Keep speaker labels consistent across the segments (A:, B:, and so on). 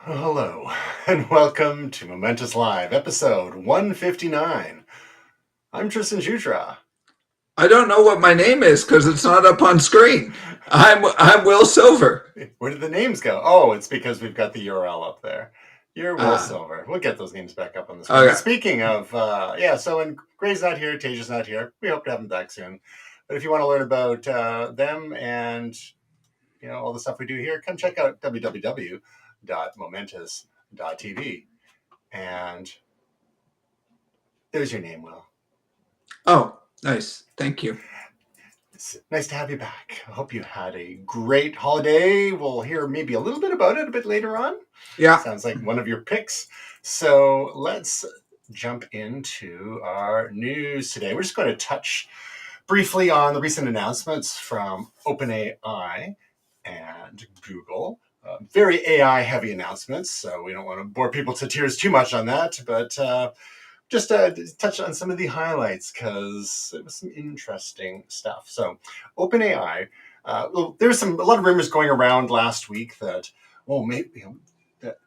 A: Hello, and welcome to Momentous Live, episode 159. I'm Tristan Jutra.
B: I don't know what my name is because it's not up on screen. I'm Will Silver.
A: Where did the names go? Oh, it's because we've got the URL up there. You're Will
B: Uh,
A: Silver. We'll get those names back up on the screen. But
B: okay.
A: speaking of, so when Gray's not here, Taja's not here, we hope to have them back soon. But if you want to learn about them and all the stuff we do here, come check out www.momentous.tv. And there's your name, Will.
B: Oh, nice. Thank you.
A: It's nice to have you back. I hope you had a great holiday. We'll hear maybe a little bit about it a bit later on.
B: Yeah.
A: Sounds like one of your picks. So let's jump into our news today. We're just going to touch briefly on the recent announcements from OpenAI and Google. Very AI heavy announcements, so we don't want to bore people to tears too much on that, but just touch on some of the highlights because it was some interesting stuff. So, OpenAI, there was a lot of rumors going around last week that, maybe that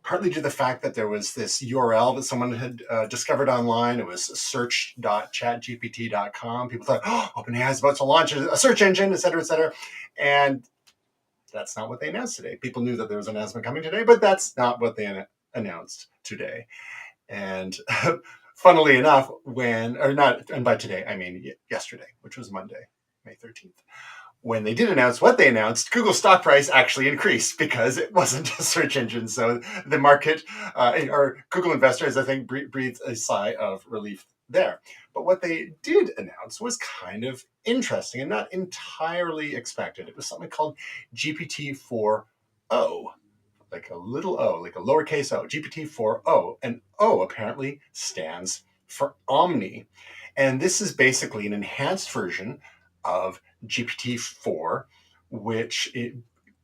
A: partly due to the fact that there was this URL that someone had discovered online. It was search.chatgpt.com. People thought, OpenAI is about to launch a search engine, et cetera, et cetera. And that's not what they announced today. People knew that there was an announcement coming today, but that's not what they announced today. And funnily enough, and by today, I mean yesterday, which was Monday, May 13th, when they did announce what they announced, Google's stock price actually increased because it wasn't a search engine. So the market, or Google investors, I think, breathed a sigh of relief there. But what they did announce was kind of interesting and not entirely expected. It was something called GPT-4o, like a little o, like a lowercase o, GPT-4o. And O apparently stands for Omni. And this is basically an enhanced version of GPT-4, which it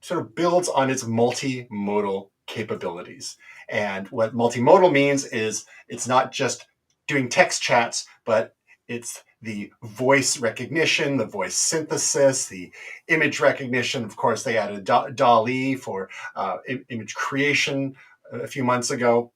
A: sort of builds on its multimodal capabilities. And what multimodal means is it's not just doing text chats, but it's the voice recognition, the voice synthesis, the image recognition. Of course, they added DALL-E for image creation a few months ago,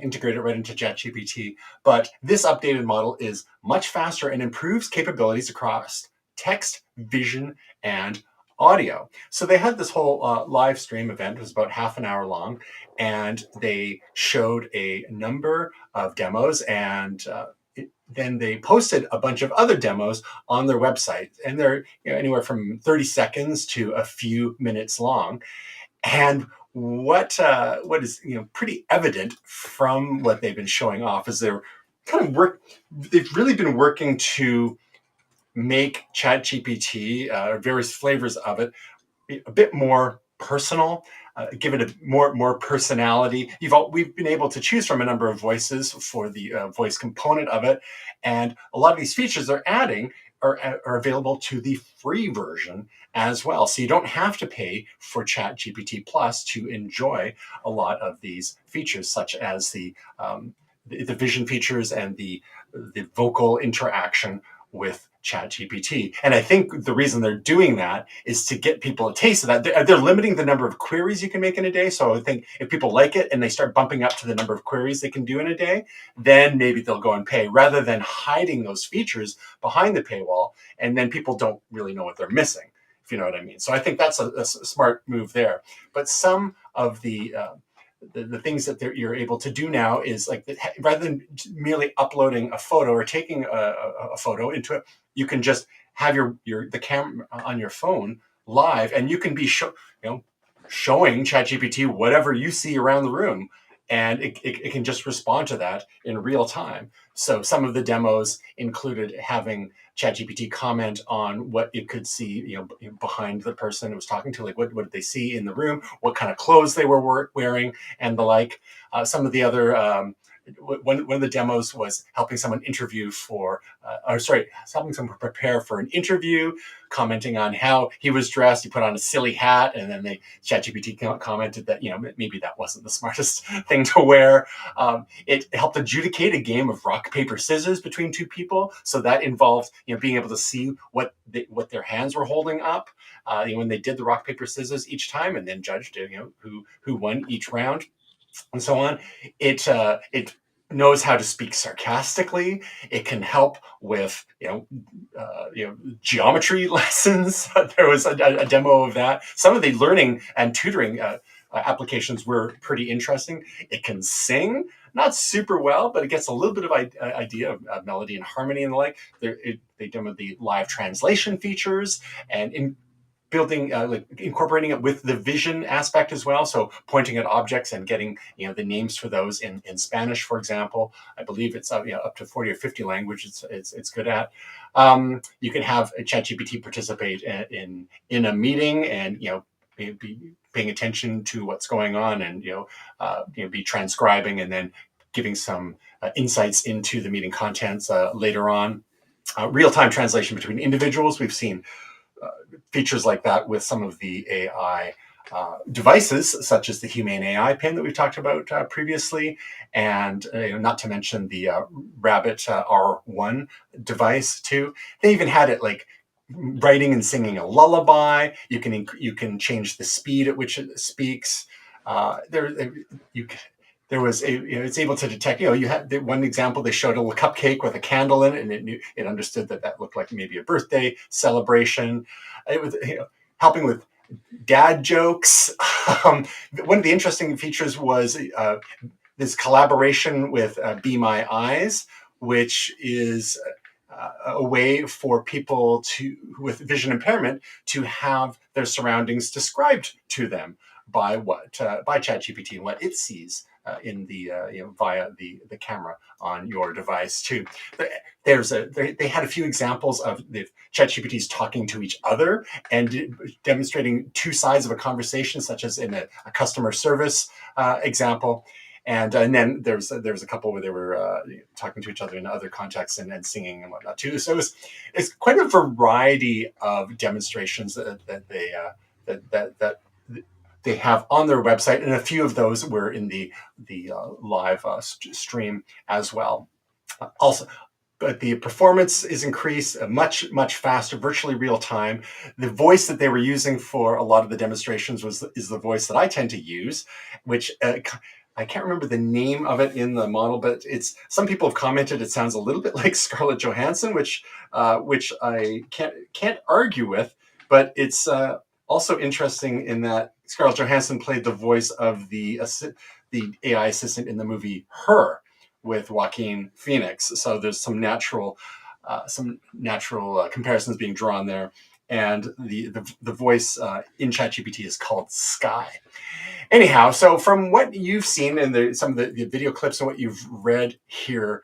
A: integrated right into ChatGPT. But this updated model is much faster and improves capabilities across text, vision, and audio. So they had this whole live stream event. It was about half an hour long, and they showed a number of demos, and then they posted a bunch of other demos on their website, and they're anywhere from 30 seconds to a few minutes long. And what is pretty evident from what they've been showing off is they've really been working to make ChatGPT, various flavors of it, a bit more personal, give it a more personality. We've been able to choose from a number of voices for the voice component of it, and a lot of these features they're adding are available to the free version as well. So you don't have to pay for ChatGPT Plus to enjoy a lot of these features, such as the vision features and the vocal interaction with ChatGPT. And I think the reason they're doing that is to get people a taste of that. They're limiting the number of queries you can make in a day. So I think if people like it and they start bumping up to the number of queries they can do in a day, then maybe they'll go and pay, rather than hiding those features behind the paywall. And then people don't really know what they're missing, if you know what I mean. So I think that's a smart move there. But some of the things that you're able to do now is like, rather than merely uploading a photo or taking a photo into it, you can just have the camera on your phone live, and you can be showing ChatGPT whatever you see around the room, and it can just respond to that in real time. So some of the demos included having ChatGPT comment on what it could see, behind the person it was talking to, like what did they see in the room, what kind of clothes they were wearing, and the like. Some of the other one of the demos was helping someone interview for, helping someone prepare for an interview, commenting on how he was dressed. He put on a silly hat, and then ChatGPT commented that maybe that wasn't the smartest thing to wear. It helped adjudicate a game of rock paper scissors between two people, so that involved being able to see what their hands were holding up when they did the rock paper scissors each time, and then judged who won each round, and so on. It knows how to speak sarcastically. It can help with geometry lessons. There was a demo of that. Some of the learning and tutoring applications were pretty interesting. It can sing, not super well, but it gets a little bit of idea of melody and harmony and the like. They demoed the live translation features and building, incorporating it with the vision aspect as well. So pointing at objects and getting, the names for those in Spanish, for example. I believe it's up to 40 or 50 languages it's good at. You can have a ChatGPT participate in a meeting and, be paying attention to what's going on and, be transcribing and then giving some insights into the meeting contents later on. Real-time translation between individuals. We've seen features like that with some of the AI devices, such as the Humane AI pin that we've talked about previously, and not to mention the Rabbit R1 device too. They even had it like writing and singing a lullaby. You can change the speed at which it speaks. It's able to detect, you had one example, they showed a little cupcake with a candle in it, and it understood that looked like maybe a birthday celebration. It was helping with dad jokes. One of the interesting features was this collaboration with Be My Eyes, which is a way for people with vision impairment to have their surroundings described to them by ChatGPT and what it sees in the via the camera on your device too. They had a few examples of the ChatGPTs talking to each other and demonstrating two sides of a conversation, such as in a customer service example. And then there's a couple where they were talking to each other in other contexts and singing and whatnot too. So it's quite a variety of demonstrations that they have on their website, and a few of those were in the live stream as well. Also, but the performance is increased much faster, virtually real time. The voice that they were using for a lot of the demonstrations is the voice that I tend to use, which I can't remember the name of it in the model, but some people have commented it sounds a little bit like Scarlett Johansson, which I can't argue with, but it's also interesting in that Scarlett Johansson played the voice of the AI assistant in the movie Her with Joaquin Phoenix. So there's some natural comparisons being drawn there. And the voice in ChatGPT is called Sky. Anyhow, so from what you've seen in some of the video clips and what you've read here,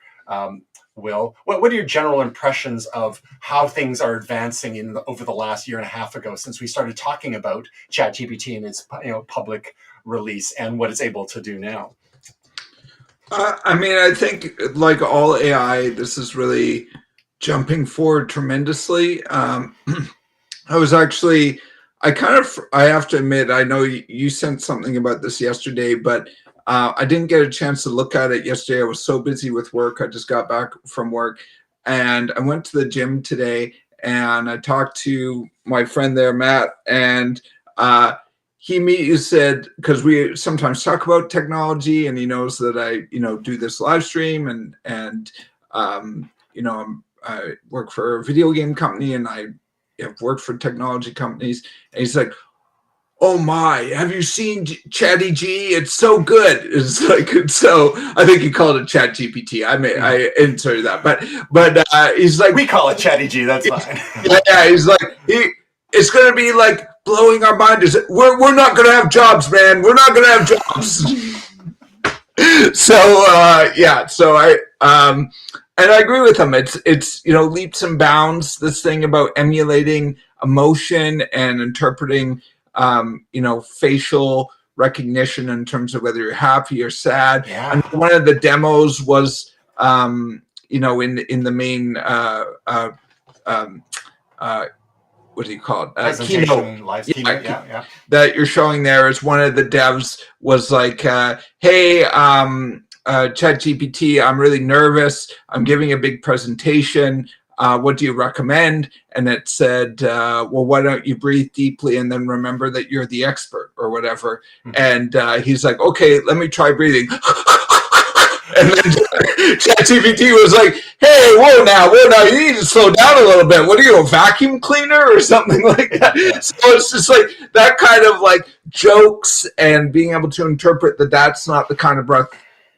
A: Will, what are your general impressions of how things are advancing over the last year and a half ago since we started talking about ChatGPT and its public release and what it's able to do now?
B: I think like all AI, this is really jumping forward tremendously. I have to admit, I know you sent something about this yesterday, but I didn't get a chance to look at it yesterday. I was so busy with work. I just got back from work, and I went to the gym today, and I talked to my friend there, Matt, and he said, because we sometimes talk about technology, and he knows that I do this live stream, and I work for a video game company, and I have worked for technology companies, and he's like, "Oh my, have you seen Chatty G? It's so good." It's like, so I think you called it Chat GPT. I inserted that, but he's like,
A: we call it Chatty G. That's fine.
B: Yeah, he's like, it's gonna be like blowing our mind. We're not gonna have jobs, man. We're not gonna have jobs. So and I agree with him. It's leaps and bounds. This thing about emulating emotion and interpreting facial recognition in terms of whether you're happy or sad.
A: Yeah.
B: And one of the demos was, in the main what do you call it?
A: Presentation,
B: Keynote.
A: live
B: Yeah,
A: keynote. Yeah.
B: that you're showing there is one of the devs was like, hey, ChatGPT, I'm really nervous. I'm giving a big presentation. What do you recommend? And it said, well, why don't you breathe deeply and then remember that you're the expert or whatever. And he's like, okay, let me try breathing. And then ChatGPT was like, hey, whoa now, you need to slow down a little bit. What are you, a vacuum cleaner or something like that? So it's just like that kind of like jokes and being able to interpret that that's not the kind of breath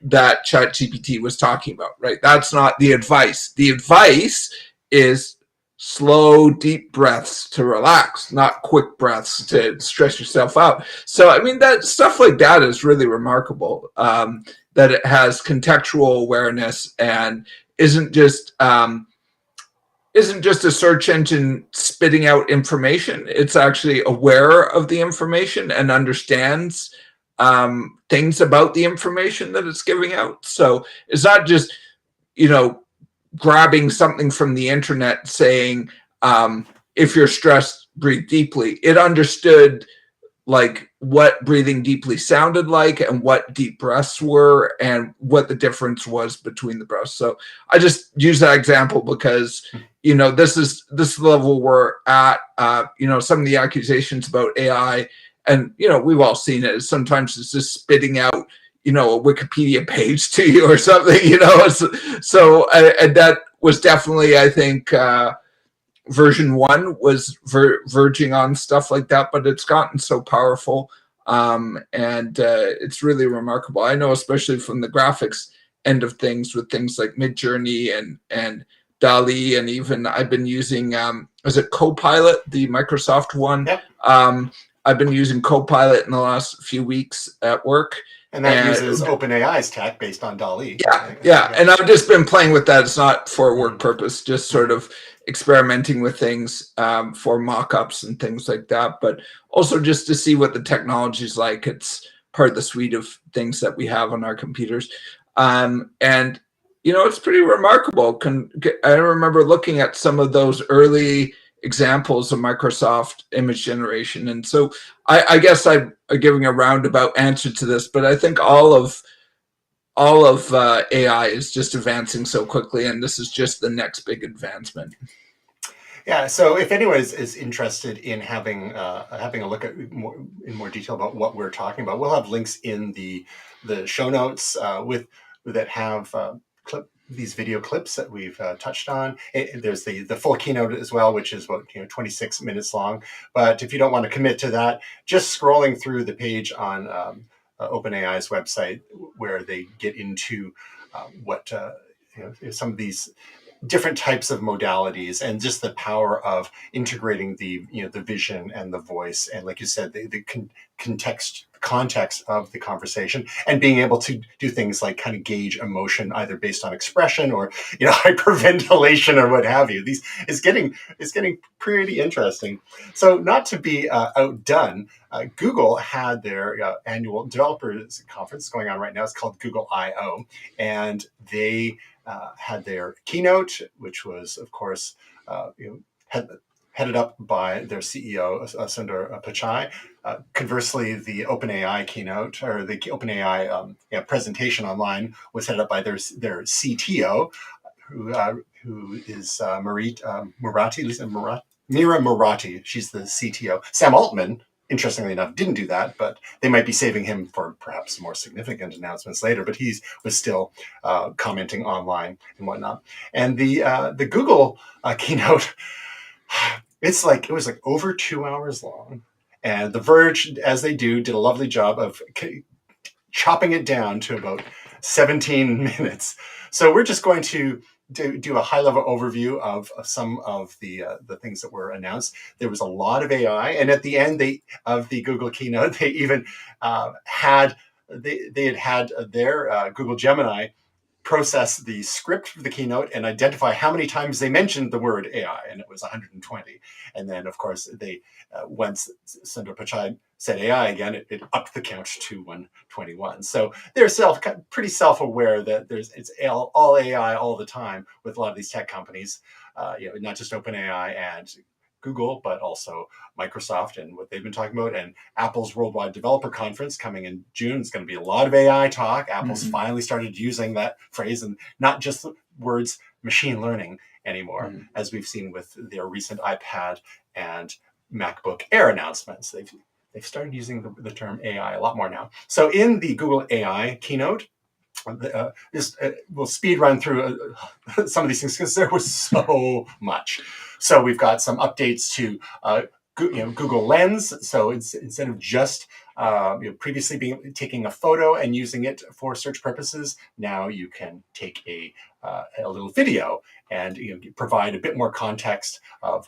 B: that ChatGPT was talking about, right? That's not the advice. The advice is slow, deep breaths to relax, not quick breaths to stress yourself out. So, I mean, that stuff like that is really remarkable. That it has contextual awareness and isn't just a search engine spitting out information. It's actually aware of the information and understands things about the information that it's giving out. So it's not just, grabbing something from the internet saying, if you're stressed, breathe deeply. It understood like what breathing deeply sounded like and what deep breaths were and what the difference was between the breaths. So I just use that example because, this level we're at, some of the accusations about AI and, we've all seen it. Sometimes it's just spitting out, a Wikipedia page to you or something, So and that was definitely, I think, version 1 was verging on stuff like that, but it's gotten so powerful, and it's really remarkable. I know, especially from the graphics end of things, with things like Midjourney and DALL-E, and even I've been using is it Copilot, the Microsoft one?
A: Yep.
B: I've been using Copilot in the last few weeks at work.
A: And that uses OpenAI's tech based on DALL-E.
B: Yeah. And I've just been playing with that. It's not for work purpose, just sort of experimenting with things for mock-ups and things like that, but also just to see what the technology is like. It's part of the suite of things that we have on our computers. And, it's pretty remarkable. I remember looking at some of those early examples of Microsoft image generation. And so I guess I'm giving a roundabout answer to this, but I think all of AI is just advancing so quickly, and this is just the next big advancement.
A: Yeah. So if anyone is interested in having a look at in more detail about what we're talking about, we'll have links in the show notes that have these video clips that we've touched on. There's the full keynote as well, which is about 26 minutes long. But if you don't want to commit to that, just scrolling through the page on OpenAI's website, where they get into what some of these different types of modalities and just the power of integrating the vision and the voice and, like you said, the context of the conversation, and being able to do things like kind of gauge emotion either based on expression or hyperventilation or what have you. It's getting pretty interesting. So not to be outdone, Google had their annual developers conference going on right now. It's called Google I/O, and they had their keynote, which was, of course, headed up by their CEO, Sundar Pichai. Conversely, the OpenAI keynote, or the OpenAI presentation online, was headed up by their CTO, who is Mira Murati. She's the CTO. Sam Altman, interestingly enough, didn't do that, but they might be saving him for perhaps more significant announcements later. But he was still commenting online and whatnot. And the Google keynote, it was like over 2 hours long. And The Verge, as they do, did a lovely job of chopping it down to about 17 minutes. So we're just going to do a high-level overview of some of the things that were announced. There was a lot of AI, and at the end of the Google keynote, they even had their Google Gemini process the script for the keynote and identify how many times they mentioned the word AI, and it was 120. And then, of course, they once Sundar Pichai said AI again, it upped the count to 121. So they're pretty self-aware that it's all AI all the time with a lot of these tech companies, not just OpenAI and Google, but also Microsoft and what they've been talking about, and Apple's Worldwide Developer Conference coming in June. It's going to be a lot of AI talk. Apple's finally started using that phrase, and not just the words machine learning anymore, as we've seen with their recent iPad and MacBook Air announcements. They've started using the term AI a lot more now. So in the Google AI keynote, we'll speed run through some of these things because there was so much. So we've got some updates to Google Lens. So instead of just previously taking a photo and using it for search purposes, now you can take a little video and provide a bit more context of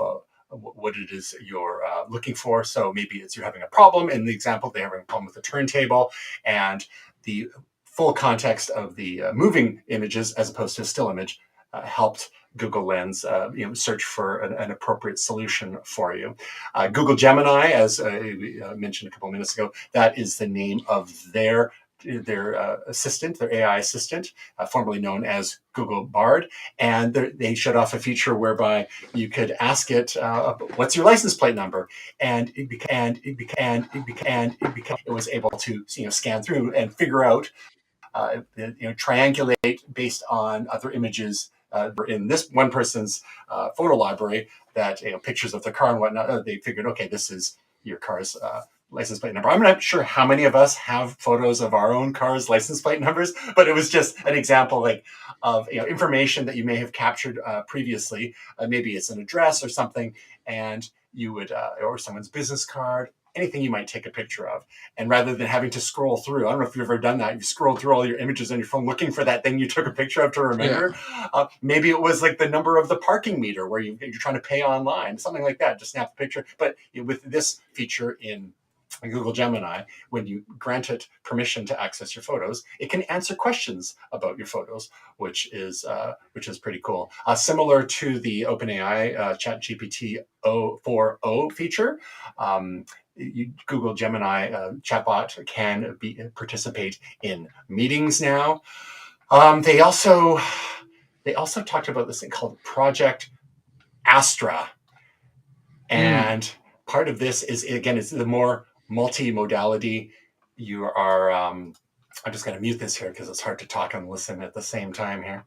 A: what it is you're looking for. So maybe it's you're having a problem. In the example, they're having a problem with the turntable, and the full context of the moving images as opposed to a still image helped Google Lens search for an appropriate solution for you. Google Gemini, as we mentioned a couple of minutes ago, that is the name of their assistant, their AI assistant, formerly known as Google Bard. And they showed off a feature whereby you could ask it, what's your license plate number? And it was able to scan through and figure out, triangulate based on other images in this one person's photo library, that pictures of the car and whatnot. They figured, okay, this is your car's license plate number. I'm not sure how many of us have photos of our own car's license plate numbers, but it was just an example of information that you may have captured previously. Maybe it's an address or something, and you would, or someone's business card, anything you might take a picture of. And rather than having to scroll through, I don't know if you've ever done that, you scroll through all your images on your phone looking for that thing you took a picture of to remember. Yeah. Maybe it was like the number of the parking meter where you're trying to pay online, something like that. Just snap a picture. But with this feature in Google Gemini, when you grant it permission to access your photos, it can answer questions about your photos, which is pretty cool. Similar to the OpenAI ChatGPT 4o feature, Google Gemini chatbot can participate in meetings now. They also talked about this thing called Project Astra, and part of this is, again, it's the more multi-modality. You are. I'm just going to mute this here because it's hard to talk and listen at the same time here.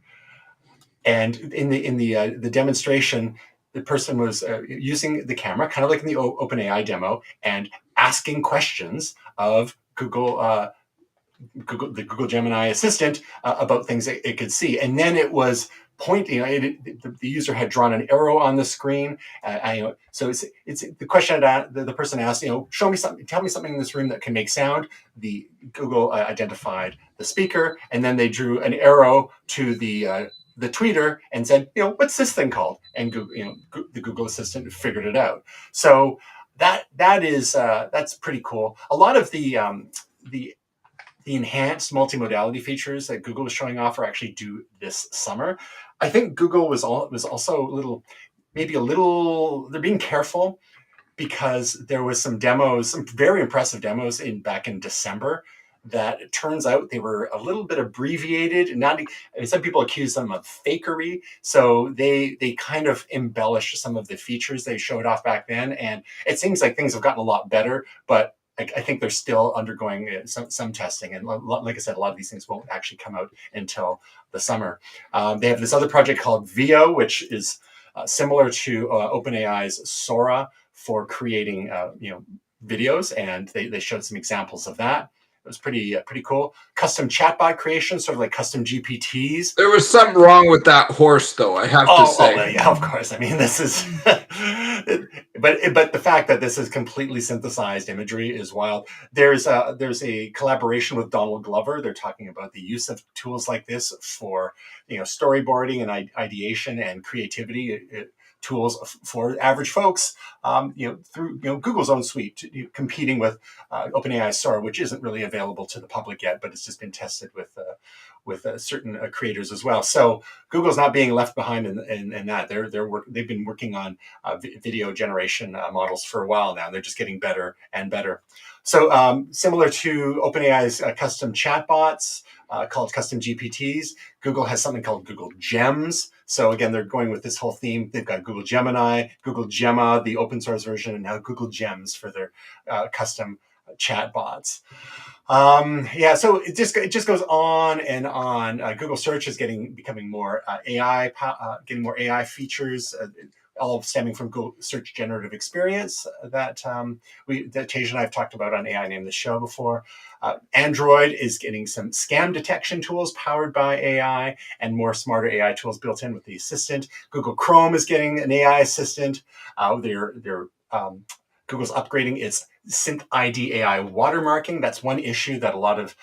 A: And in the demonstration, the person was using the camera, kind of like in the OpenAI demo, and asking questions of the Google Gemini assistant about things it could see. And then it was pointing, the user had drawn an arrow on the screen. So it's the question the person asked, show me something, tell me something in this room that can make sound. The Google identified the speaker, and then they drew an arrow to the tweeter and said, what's this thing called? And Google, the Google Assistant figured it out. So that's pretty cool. A lot of the enhanced multimodality features that Google was showing off are actually due this summer. I think Google was also they're being careful, because there was some very impressive demos back in December that it turns out they were a little bit abbreviated. Some people accuse them of fakery. So they kind of embellished some of the features they showed off back then. And it seems like things have gotten a lot better, but I think they're still undergoing some testing. And like I said, a lot of these things won't actually come out until the summer. They have this other project called Veo, which is similar to OpenAI's Sora for creating videos, and they showed some examples of that. It was pretty cool. Custom chatbot creation, sort of like custom GPTs.
B: There was something wrong with that horse, though, I have to say.
A: Oh, yeah, of course. I mean, this is, but the fact that this is completely synthesized imagery is wild. There's a collaboration with Donald Glover. They're talking about the use of tools like this for storyboarding and ideation and creativity. Tools for average folks, through Google's own suite, competing with OpenAI Sora, which isn't really available to the public yet, but it's just been tested with certain creators as well. So Google's not being left behind in that. They've been working on video generation models for a while now. They're just getting better and better. So similar to OpenAI's custom chatbots called custom GPTs, Google has something called Google Gems. So again, they're going with this whole theme. They've got Google Gemini, Google Gemma, the open source version, and now Google Gems for their custom chatbots. So it just goes on and on. Google Search is becoming more AI, getting more AI features, all stemming from Google Search Generative Experience that Tej and I have talked about on AI Name the Show before. Android is getting some scam detection tools powered by AI and more smarter AI tools built in with the assistant. Google Chrome is getting an AI assistant. Google's upgrading its Synth ID AI watermarking. That's one issue that a lot of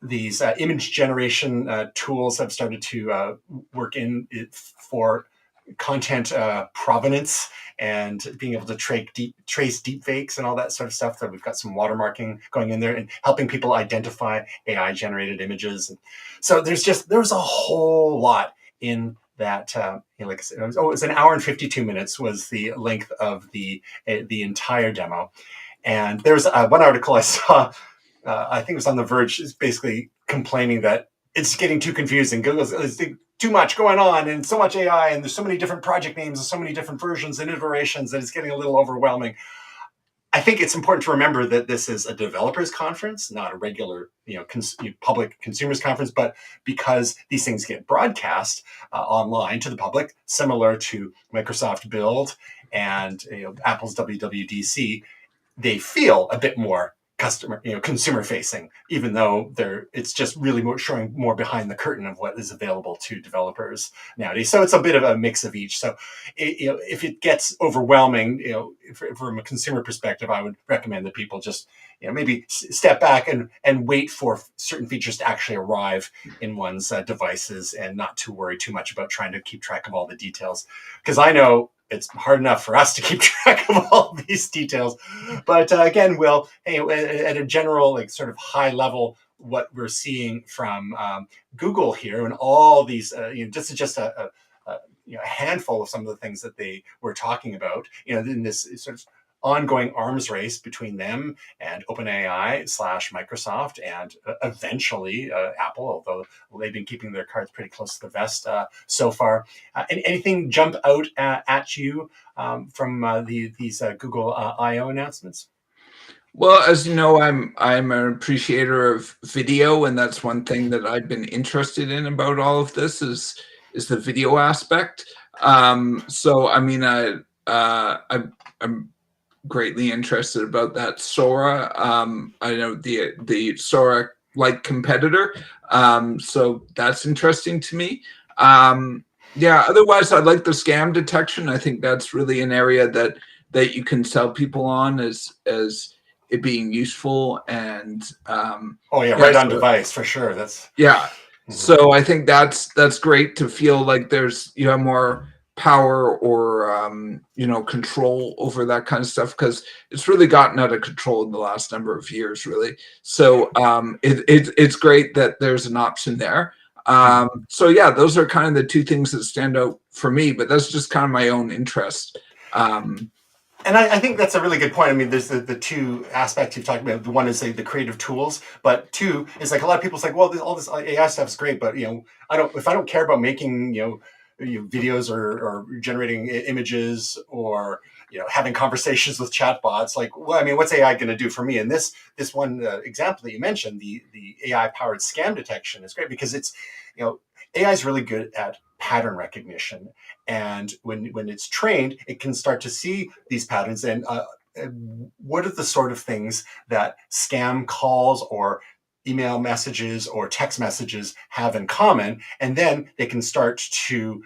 A: these image generation tools have started to work in for content provenance and being able to trace deep fakes and all that sort of stuff. That we've got some watermarking going in there and helping people identify AI generated images. And so there's a whole lot in that. Like I said, it was an hour and 52 minutes was the length of the entire demo. And there was one article I saw, I think it was on The Verge, is basically complaining that it's getting too confusing. Google's too much going on and so much AI and there's so many different project names and so many different versions and iterations that it's getting a little overwhelming. I think it's important to remember that this is a developers conference, not a regular, public consumers conference, but because these things get broadcast online to the public, similar to Microsoft Build and Apple's WWDC, they feel a bit more consumer facing, even though it's just really showing more behind the curtain of what is available to developers nowadays. So it's a bit of a mix of each. So if it gets overwhelming, from a consumer perspective, I would recommend that people just maybe step back and wait for certain features to actually arrive in one's devices and not to worry too much about trying to keep track of all the details. Because I know it's hard enough for us to keep track of all these details. But again, at a general, sort of high level, what we're seeing from Google here and all these, this is just a handful of some of the things that they were talking about, in this sort of ongoing arms race between them and OpenAI / Microsoft and eventually Apple, although they've been keeping their cards pretty close to the vest so far. Anything jump out at you from these Google I/O announcements?
B: Well, as you know, I'm an appreciator of video, and that's one thing that I've been interested in about all of this is the video aspect. So I mean, I'm greatly interested about that Sora. I know the Sora like competitor, so that's interesting to me. Yeah. Otherwise, I like the scam detection. I think that's really an area that you can sell people on as it being useful and
A: right on device for sure. That's
B: So I think that's great to feel like you have more power or control over that kind of stuff, because it's really gotten out of control in the last number of years, really. So it's great that there's an option there. So yeah, those are kind of the two things that stand out for me, but that's just kind of my own interest.
A: And I think that's a really good point. I mean, there's the two aspects you've talked about. The one is the creative tools, but two is a lot of people say, well, all this AI stuff is great, but if I don't care about making videos or generating images or having conversations with chatbots, what's AI going to do for me? And this one example that you mentioned, the AI powered scam detection, is great because it's AI is really good at pattern recognition, and when it's trained, it can start to see these patterns and what are the sort of things that scam calls or email messages or text messages have in common, and then they can start to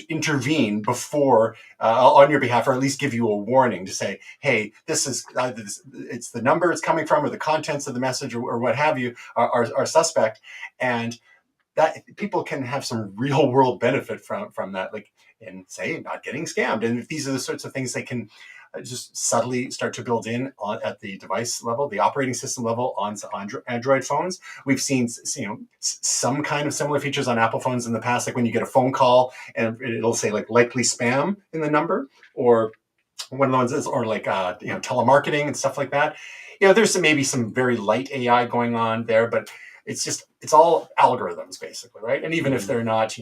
A: intervene before on your behalf, or at least give you a warning to say, hey, this is it's the number it's coming from or the contents of the message or what have you are suspect. And that people can have some real world benefit from that. in say not getting scammed. And if these are the sorts of things they can just subtly start to build in on at the device level, the operating system level on Android phones. We've seen some kind of similar features on Apple phones in the past, like when you get a phone call and it'll say like likely spam in the number, or one of the ones is, or like telemarketing and stuff like that. There's maybe some very light AI going on there, but it's all algorithms basically, right? And even if they're not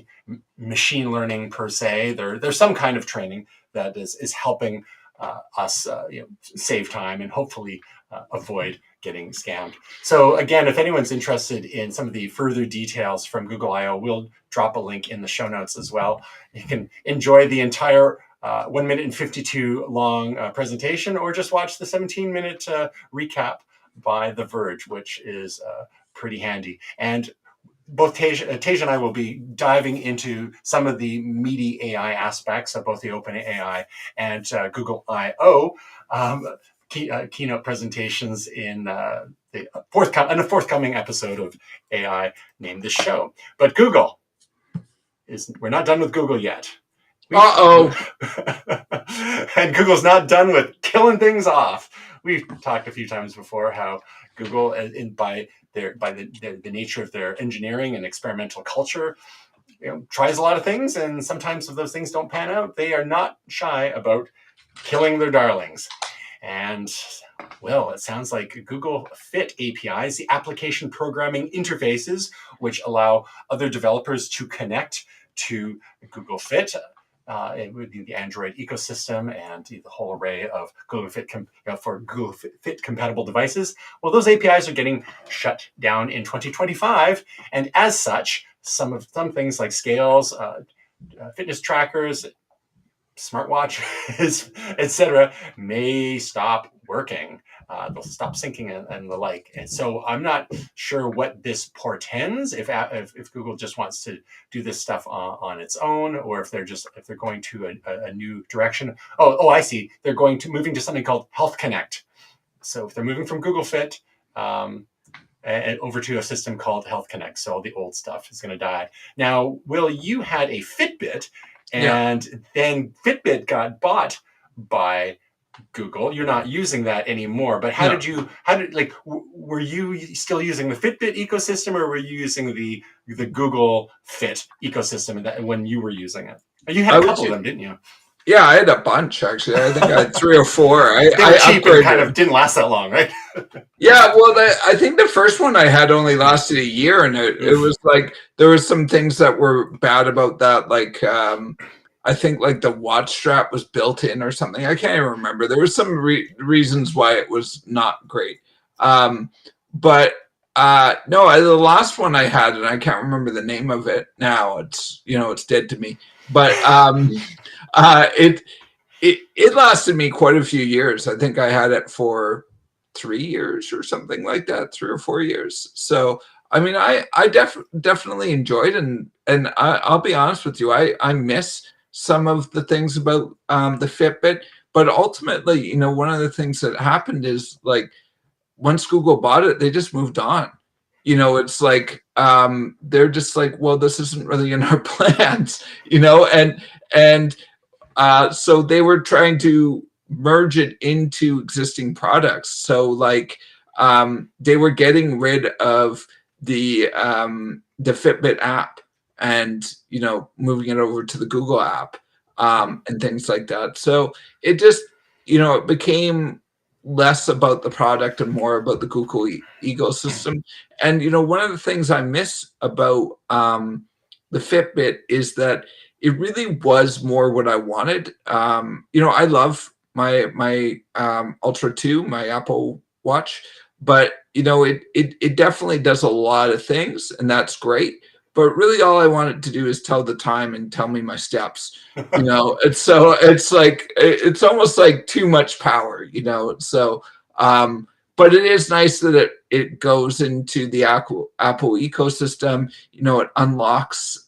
A: machine learning per se, there's some kind of training that is helping us save time and hopefully avoid getting scammed. So again, if anyone's interested in some of the further details from Google I/O, we'll drop a link in the show notes as well. You can enjoy the entire 1 minute and 52 long presentation, or just watch the 17-minute recap by The Verge, which is pretty handy. And both Tej and I will be diving into some of the meaty AI aspects of both the OpenAI and Google I/O keynote presentations in the forthcoming episode of AI Name This Show. But we're not done with Google yet.
B: Uh-oh.
A: And Google's not done with killing things off. We've talked a few times before how Google, by the nature of their engineering and experimental culture, tries a lot of things, and sometimes if those things don't pan out, they are not shy about killing their darlings. And well, it sounds like Google Fit APIs, the application programming interfaces, which allow other developers to connect to Google Fit. It would be the Android ecosystem and the whole array of Google Fit for Google Fit compatible devices. Well, those APIs are getting shut down in 2025, and as such, some things like scales, fitness trackers, smartwatches, etc., may stop working. They'll stop syncing and the like. And so I'm not sure what this portends, if Google just wants to do this stuff on its own, or if they're going to a new direction. Oh, I see. They're moving to something called Health Connect. So if they're moving from Google Fit and over to a system called Health Connect, so the old stuff is going to die. Now, Will, you had a Fitbit, and then Fitbit got bought by Google. You're not using that anymore, but were you still using the Fitbit ecosystem, or were you using the Google Fit ecosystem when you were using it? You had a couple of them, didn't you?
B: Yeah, I had a bunch actually. I think I had 3 or 4.
A: They were cheap and kind of didn't last that long, right?
B: Yeah, well, I think the first one I had only lasted a year, and it was like there were some things that were bad about that, like I think like the watch strap was built in or something. I can't even remember. There were some reasons why it was not great. No, the last one I had, and I can't remember the name of it now. It's it's dead to me. But it lasted me quite a few years. I think I had it for 3 years or something like that, 3 or 4 years. So I mean, I definitely enjoyed it, and I'll be honest with you, I miss some of the things about the Fitbit, but ultimately, one of the things that happened is like once Google bought it, they just moved on. It's like they're just like, well, this isn't really in our plans, and so they were trying to merge it into existing products. So like they were getting rid of the Fitbit app and moving it over to the Google app and things like that. So it just it became less about the product and more about the Google ecosystem. And one of the things I miss about the Fitbit is that it really was more what I wanted. I love my Ultra 2, my Apple Watch, but it definitely does a lot of things, and that's great. But really, all I want it to do is tell the time and tell me my steps. It's like it's almost like too much power. So, but it is nice that it goes into the Apple ecosystem. It unlocks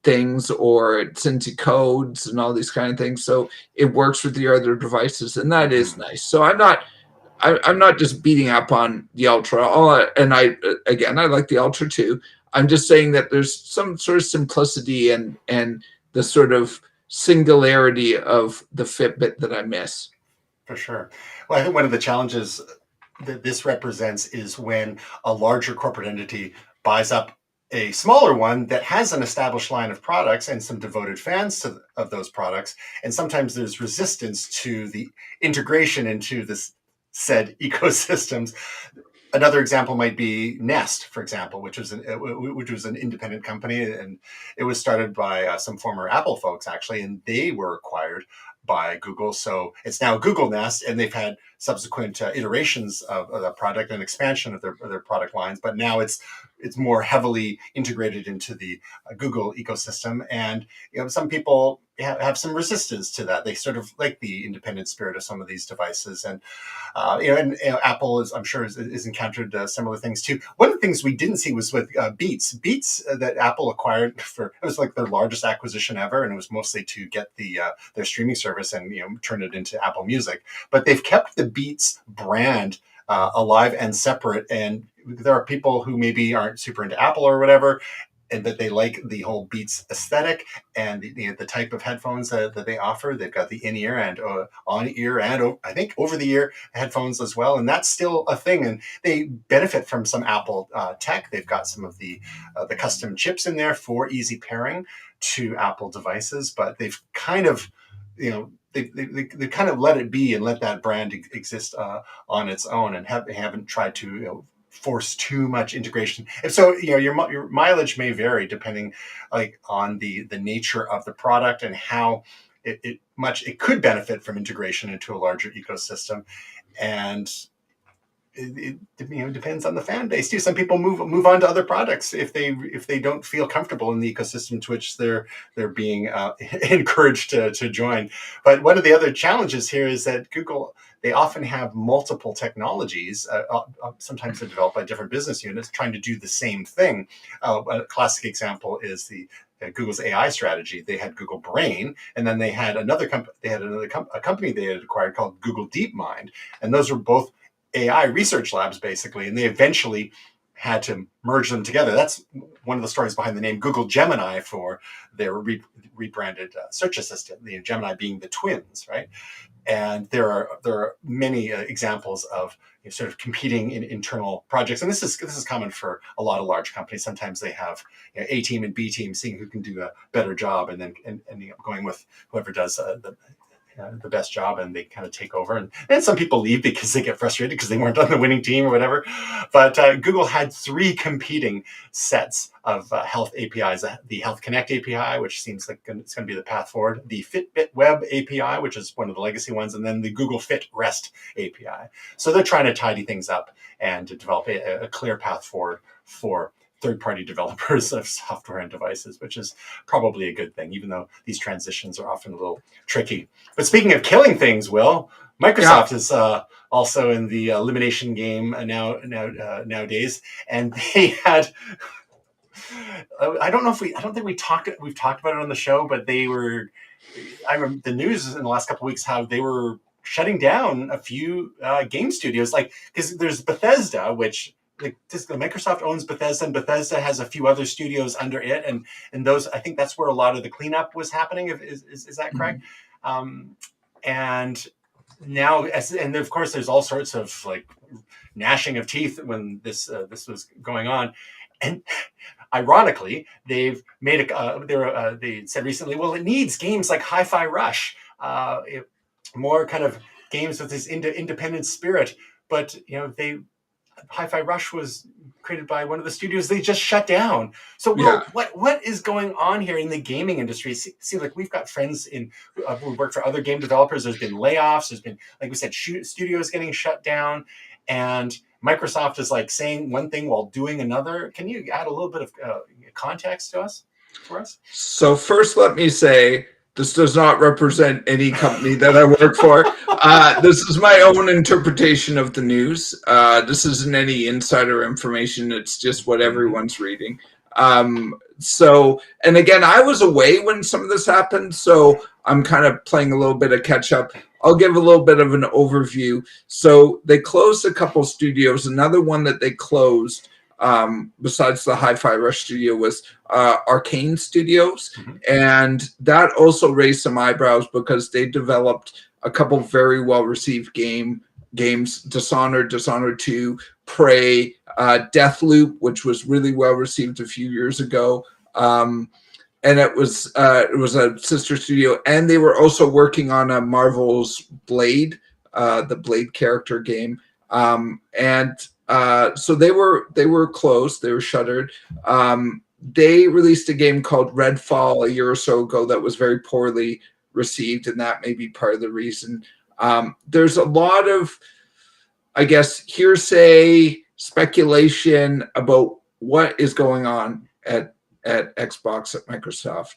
B: things, or it's into codes and all these kind of things. So it works with your other devices, and that is nice. So I'm not just beating up on the Ultra. I like the Ultra too. I'm just saying that there's some sort of simplicity and the sort of singularity of the Fitbit that I miss.
A: For sure. Well, I think one of the challenges that this represents is when a larger corporate entity buys up a smaller one that has an established line of products and some devoted fans of those products. And sometimes there's resistance to the integration into this said ecosystems. Another example might be Nest, for example, which was an independent company, and it was started by some former Apple folks actually, and they were acquired by Google. So it's now Google Nest, and they've had subsequent iterations of the product and expansion of their product lines. But now it's more heavily integrated into the Google ecosystem, and some people have some resistance to that. They sort of like the independent spirit of some of these devices, and Apple is, I'm sure, is encountered similar things too. One of the things we didn't see was with Beats. Beats that Apple acquired it was like their largest acquisition ever, and it was mostly to get their streaming service and turn it into Apple Music. But they've kept the Beats brand alive and separate, and there are people who maybe aren't super into Apple or whatever, and that they like the whole Beats aesthetic and the type of headphones that they offer. They've got the in-ear and on-ear and I think over-the-ear headphones as well, and that's still a thing. And they benefit from some Apple tech. They've got some of the custom chips in there for easy pairing to Apple devices, but they've kind of they kind of let it be and let that brand exist on its own, and haven't tried to force too much integration. And so your mileage may vary depending on the nature of the product and how it could benefit from integration into a larger ecosystem. And it depends on the fan base too. Some people move on to other products if they don't feel comfortable in the ecosystem to which they're being encouraged to join. But one of the other challenges here is that Google, they often have multiple technologies. Sometimes they're developed by different business units trying to do the same thing. A classic example is Google's AI strategy. They had Google Brain, and then they had another company. A company they had acquired called Google DeepMind, and those were both AI research labs, basically, and they eventually had to merge them together. That's one of the stories behind the name Google Gemini for their rebranded search assistant, the Gemini being the twins, right? And there are many examples of sort of competing in internal projects, and this is common for a lot of large companies. Sometimes they have A team and B team seeing who can do a better job, and then ending up going with whoever does the best job, and they kind of take over. And some people leave because they get frustrated because they weren't on the winning team or whatever. But Google had 3 competing sets of health APIs: the Health Connect API, which seems like it's going to be the path forward; the Fitbit Web API, which is one of the legacy ones; and then the Google Fit REST API. So they're trying to tidy things up and to develop a clear path forward for third-party developers of software and devices, which is probably a good thing, even though these transitions are often a little tricky. But speaking of killing things, Will, Microsoft is also in the elimination game nowadays, and they had. I don't think we've talked about it on the show, but they were. I remember the news in the last couple of weeks how they were shutting down a few game studios, because there's Bethesda, which. Microsoft owns Bethesda, and Bethesda has a few other studios under it, and those, I think that's where a lot of the cleanup was happening. Is that correct? And now, and of course, there's all sorts of gnashing of teeth when this was going on, and ironically, they've made they said recently, well, it needs games like Hi-Fi Rush, more kind of games with this independent spirit, but Hi-Fi Rush was created by one of the studios they just shut down. So, Will, what is going on here in the gaming industry? It seems like we've got friends who work for other game developers. There's been layoffs. There's been, like we said, studios getting shut down, and Microsoft is saying one thing while doing another. Can you add a little bit of context for us?
B: So first, let me say, this does not represent any company that I work for. This is my own interpretation of the news. This isn't any insider information. It's just what everyone's reading. So, and again, I was away when some of this happened, so I'm kind of playing a little bit of catch up. I'll give a little bit of an overview. So they closed a couple studios. Another one that they closed besides the Hi-Fi Rush studio, was Arcane Studios.
A: Mhm.
B: And that also raised some eyebrows because they developed a couple very well-received games, Dishonored 2, Prey, Deathloop, which was really well-received a few years ago. And it was a sister studio, and they were also working on a Marvel's Blade, the Blade character game, so they were closed. They were shuttered. They released a game called Redfall a year or so ago that was very poorly received, and that may be part of the reason. There's a lot of, I guess, hearsay, speculation about what is going on at Xbox, at Microsoft.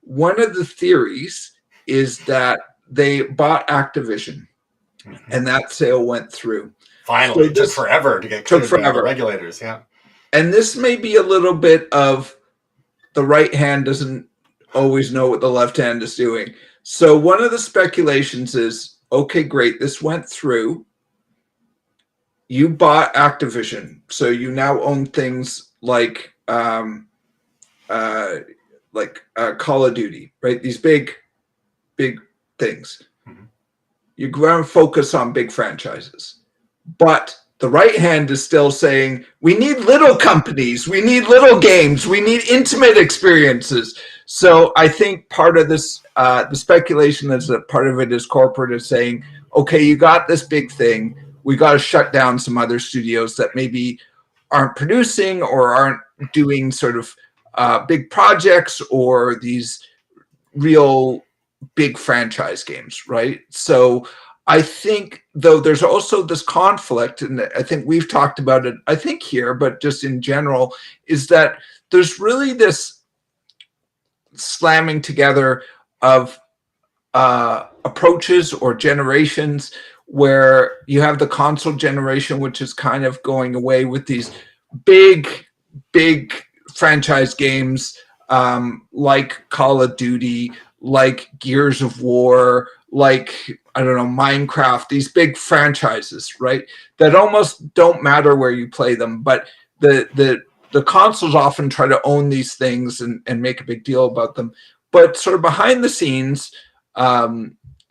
B: One of the theories is that they bought Activision, and that sale went through.
A: Finally, so it took forever to get cleared by the regulators. Yeah,
B: and this may be a little bit of the right hand doesn't always know what the left hand is doing. So one of the speculations is, okay, great, this went through. You bought Activision, so you now own things like Call of Duty, right? These big things. Mm-hmm. You're going to focus on big franchises. But the right hand is still saying, we need little companies, we need little games, we need intimate experiences. So I think part of this, the speculation is that part of it is corporate is saying, okay, you got this big thing, we got to shut down some other studios that maybe aren't producing or aren't doing sort of big projects or these real big franchise games, right? So I think, though, there's also this conflict, and I think we've talked about it, I think here, but just in general, is that there's really this slamming together of approaches or generations where you have the console generation, which is kind of going away with these big franchise games like Call of Duty, like Gears of War, like, I don't know, Minecraft, these big franchises, right? That almost don't matter where you play them, but the consoles often try to own these things and make a big deal about them. But sort of behind the scenes,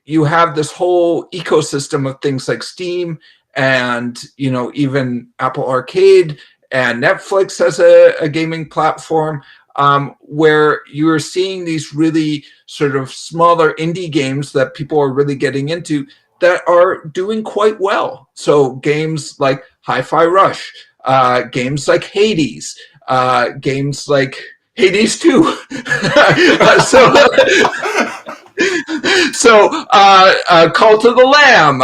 B: you have this whole ecosystem of things like Steam and, you know, even Apple Arcade, and Netflix as a gaming platform, where you're seeing these really sort of smaller indie games that people are really getting into that are doing quite well. So games like Hi-Fi Rush, games like Hades, games like Hades 2. Cult of the Lamb,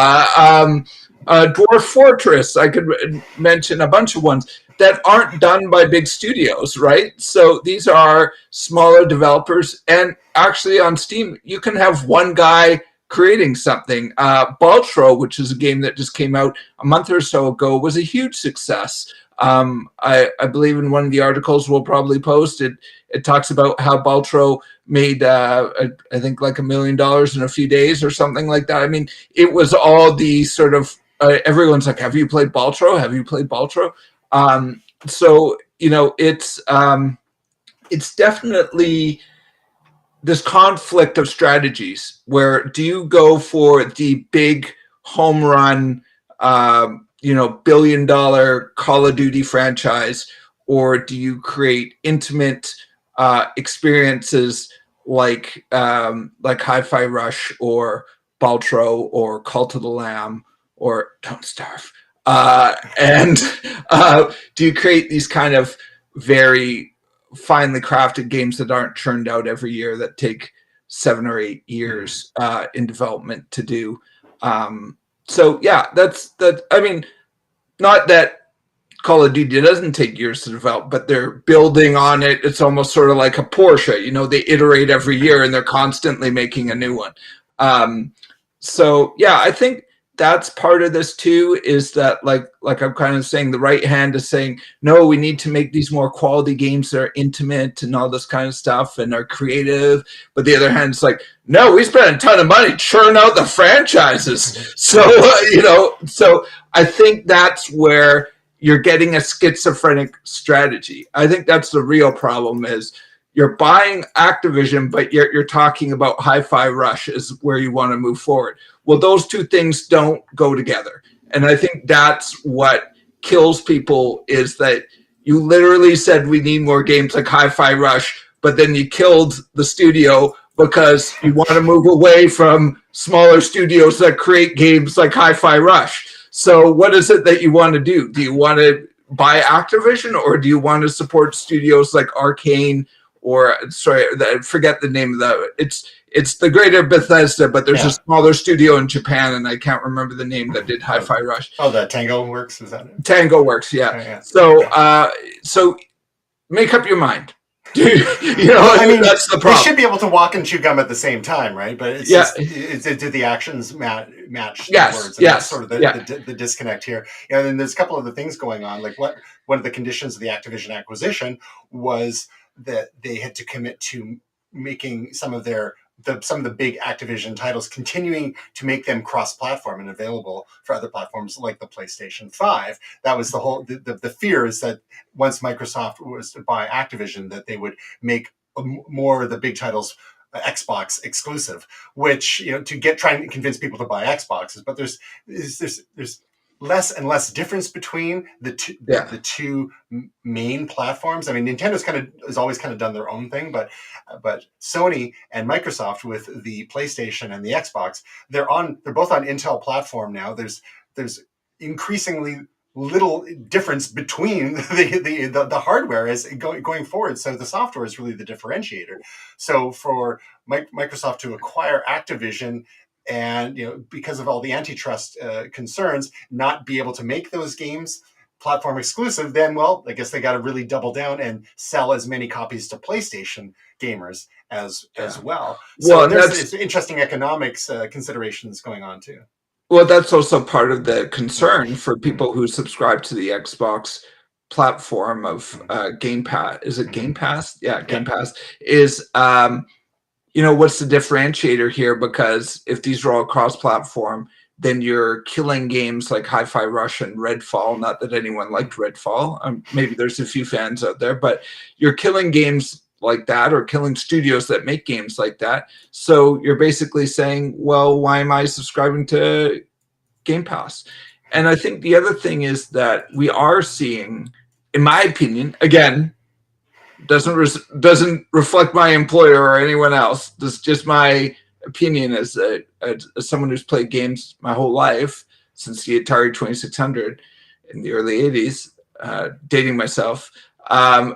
B: Dwarf Fortress. I could mention a bunch of ones that aren't done by big studios, right? So these are smaller developers, and actually on Steam, you can have one guy creating something. Baltro, which is a game that just came out a month or so ago, was a huge success. I believe in one of the articles we'll probably post it. It talks about how Baltro made, I think, like $1 million in a few days or something like that. I mean, it was all the sort of everyone's like, "Have you played Baltro? Have you played Baltro?" So you know, it's definitely this conflict of strategies. Where do you go for the big home run? $1 billion Call of Duty franchise, or do you create intimate experiences like Hi-Fi Rush or Baltro or Cult of the Lamb or Don't Starve? And do you create these kind of very finely crafted games that aren't churned out every year, that take 7 or 8 years in development to do? So yeah, that's that. I mean, not that Call of Duty doesn't take years to develop, but they're building on it. It's almost sort of like a Porsche. You know, they iterate every year and they're constantly making a new one. So yeah, I think that's part of this too, is that like I'm kind of saying, the right hand is saying, no, we need to make these more quality games that are intimate and all this kind of stuff and are creative. But the other hand is like, no, we spent a ton of money churn out the franchises. So, so I think that's where you're getting a schizophrenic strategy. I think that's the real problem is you're buying Activision, but yet you're talking about Hi-Fi Rush is where you want to move forward. Well, those two things don't go together. And I think that's what kills people is that you literally said we need more games like Hi-Fi Rush, but then you killed the studio because you want to move away from smaller studios that create games like Hi-Fi Rush. So what is it that you want to do? Do you want to buy Activision, or do you want to support studios like Arcane, or sorry, I forget the name of that. It's the greater Bethesda, but there's a smaller studio in Japan, and I can't remember the name that did Hi-Fi Rush.
A: Oh, the Tango Works, is that it?
B: Tango Works, yeah. So make up your mind. I mean, that's the problem.
A: They should be able to walk and chew gum at the same time, right? But it's just, do the actions match the words? And that's sort of the disconnect here. And then there's a couple of the things going on. Like one of the conditions of the Activision acquisition was that they had to commit to making some of the big Activision titles, continuing to make them cross-platform and available for other platforms like the PlayStation 5. That was the whole the fear is that once Microsoft was to buy Activision, that they would make more of the big titles Xbox exclusive, which to try and convince people to buy Xboxes. But there's less and less difference between the two main platforms. I mean, Nintendo's has always done their own thing, but Sony and Microsoft with the PlayStation and the Xbox, they're both on Intel platform now. There's increasingly little difference between the hardware as going forward. So the software is really the differentiator. So for Microsoft to acquire Activision, and because of all the antitrust concerns, not be able to make those games platform exclusive, then I guess they got to really double down and sell as many copies to PlayStation gamers as well. So there's interesting economics considerations going on too.
B: Well, that's also part of the concern for people who subscribe to the Xbox platform of Game Pass. Is it Game Pass? Yeah, Game Pass is. What's the differentiator here? Because if these are all cross-platform, then you're killing games like Hi-Fi Rush and Redfall. Not that anyone liked Redfall. Maybe there's a few fans out there, but you're killing games like that or killing studios that make games like that. So you're basically saying, well, why am I subscribing to Game Pass? And I think the other thing is that we are seeing, in my opinion, again, doesn't reflect my employer or anyone else. This is just my opinion as someone who's played games my whole life since the Atari 2600 in the early 80s, dating myself,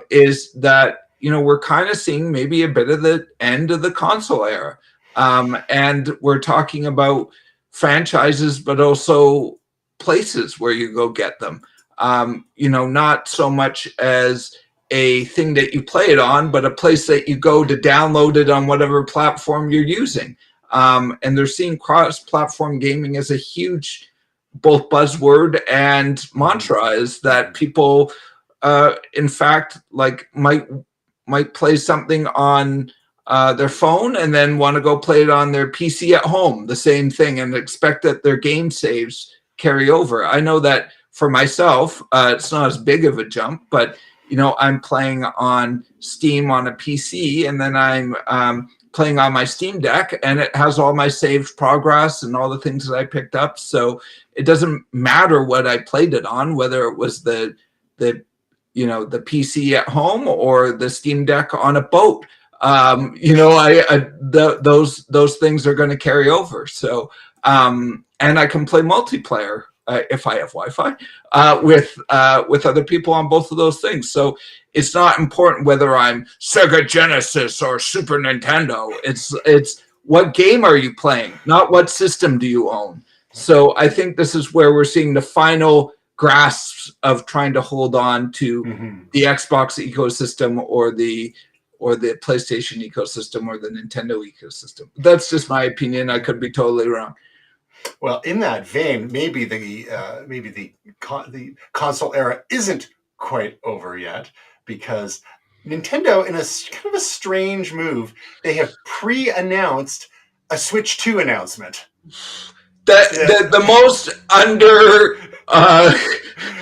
B: is that we're kind of seeing maybe a bit of the end of the console era, and we're talking about franchises, but also places where you go get them. Not so much as a thing that you play it on, but a place that you go to download it on whatever platform you're using. And they're seeing cross-platform gaming as a huge both buzzword and mantra, is that people, in fact, might play something on their phone and then want to go play it on their PC at home, the same thing, and expect that their game saves carry over. I know that for myself, it's not as big of a jump, but I'm playing on Steam on a PC, and then I'm playing on my Steam Deck, and it has all my saved progress and all the things that I picked up. So it doesn't matter what I played it on, whether it was the PC at home or the Steam Deck on a boat. Those things are going to carry over. So and I can play multiplayer if I have Wi-Fi with other people on both of those things. So it's not important whether I'm Sega Genesis or Super Nintendo. It's what game are you playing, not what system do you own. So I think this is where we're seeing the final grasps of trying to hold on to the Xbox ecosystem or the PlayStation ecosystem or the Nintendo ecosystem. That's just my opinion. I could be totally wrong.
A: Well, in that vein, maybe the console era isn't quite over yet, because Nintendo, in a kind of a strange move, they have pre-announced a Switch 2 announcement.
B: The most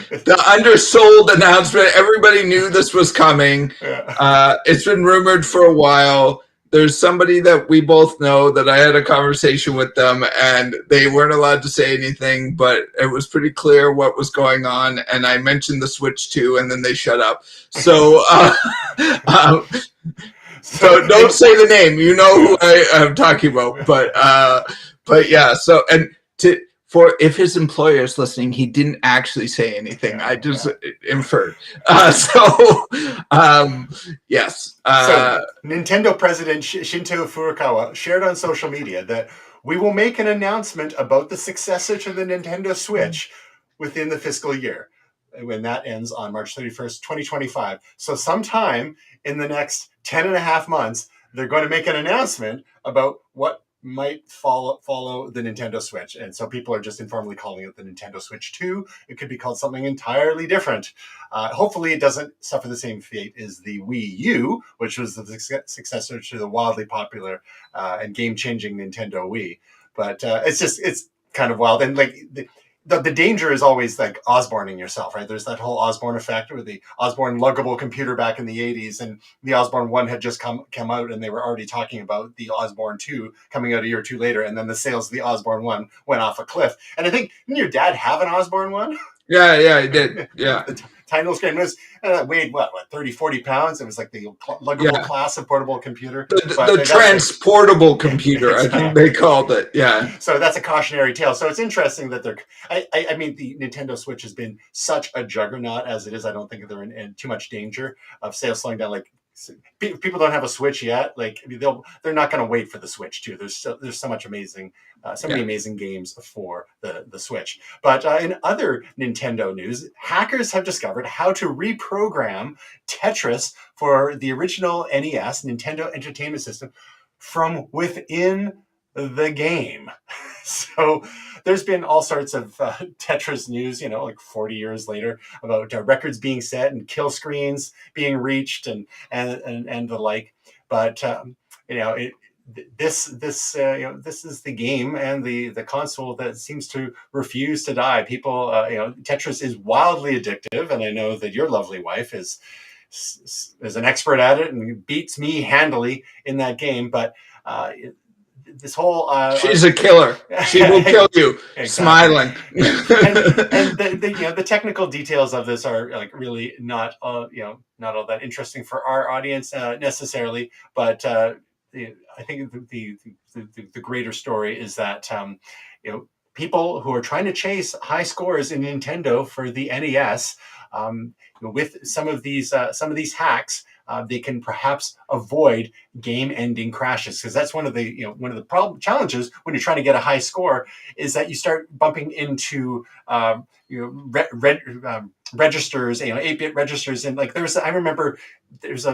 B: The undersold announcement. Everybody knew this was coming.
A: Yeah.
B: It's been rumored for a while. There's somebody that we both know that I had a conversation with them, and they weren't allowed to say anything, but it was pretty clear what was going on. And I mentioned the Switch too, and then they shut up. So, um, so don't say the name. You know who I'm talking about. But yeah. So for if his employer is listening, he didn't actually say anything. I just inferred. Yes.
A: So Nintendo President Shinto Furukawa shared on social media that we will make an announcement about the successor to the Nintendo Switch within the fiscal year, when that ends on March 31st, 2025. So sometime in the next 10 and a half months, they're going to make an announcement about what might follow the Nintendo Switch. And so people are just informally calling it the Nintendo Switch 2. It could be called something entirely different. Hopefully it doesn't suffer the same fate as the Wii U, which was the successor to the wildly popular and game-changing Nintendo Wii. But it's kind of wild. And like the danger is always like Osborning yourself, right? There's that whole Osborne effect with the Osborne luggable computer back in the 80s, and the Osborne 1 had just come out, and they were already talking about the Osborne 2 coming out a year or two later, and then the sales of the Osborne 1 went off a cliff. And I think, didn't your dad have an Osborne 1?
B: Yeah, he did. Yeah.
A: The tiny little screen was weighed what 30, 40 pounds. It was like the luggable class of portable computer.
B: The transportable computer, exactly. I think they called it. Yeah.
A: So that's a cautionary tale. So it's interesting that I mean, the Nintendo Switch has been such a juggernaut as it is. I don't think they're in too much danger of sales slowing down. Like, people don't have a Switch yet. Like, they're not going to wait for the Switch too. There's so much amazing, many amazing games for the Switch. But in other Nintendo news, hackers have discovered how to reprogram Tetris for the original NES, Nintendo Entertainment System, from within the game. So there's been all sorts of Tetris news, like 40 years later, about records being set and kill screens being reached and the like. But this is the game and the console that seems to refuse to die. People, Tetris is wildly addictive, and I know that your lovely wife is an expert at it and beats me handily in that game. But this whole
B: she's a killer. She will kill you. Exactly. Smiling.
A: and the technical details of this are like really not all that interesting for our audience necessarily. But I think the greater story is that people who are trying to chase high scores in Nintendo for the NES, with some of these hacks, they can perhaps avoid game-ending crashes, because that's one of the challenges when you're trying to get a high score, is that you start bumping into registers, 8-bit registers, and like I remember there's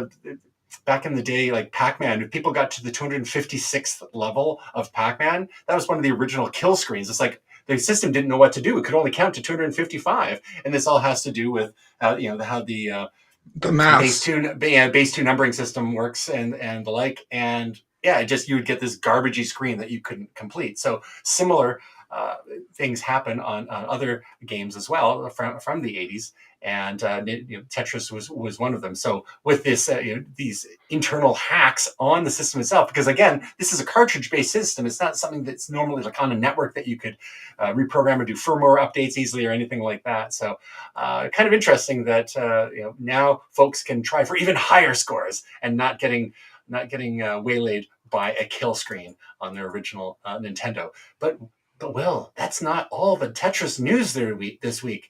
A: back in the day, like Pac-Man, if people got to the 256th level of Pac-Man, that was one of the original kill screens. It's like the system didn't know what to do. It could only count to 255, and this all has to do with how the
B: math
A: base two numbering system works and the like. And you would get this garbagey screen that you couldn't complete. So similar things happen on other games as well from the 80s, and Tetris was one of them. So with this these internal hacks on the system itself, because again, this is a cartridge-based system. It's not something that's normally like on a network that you could reprogram or do firmware updates easily or anything like that. So kind of interesting that now folks can try for even higher scores and not getting waylaid by a kill screen on their original Nintendo. But Will, that's not all the Tetris news this week.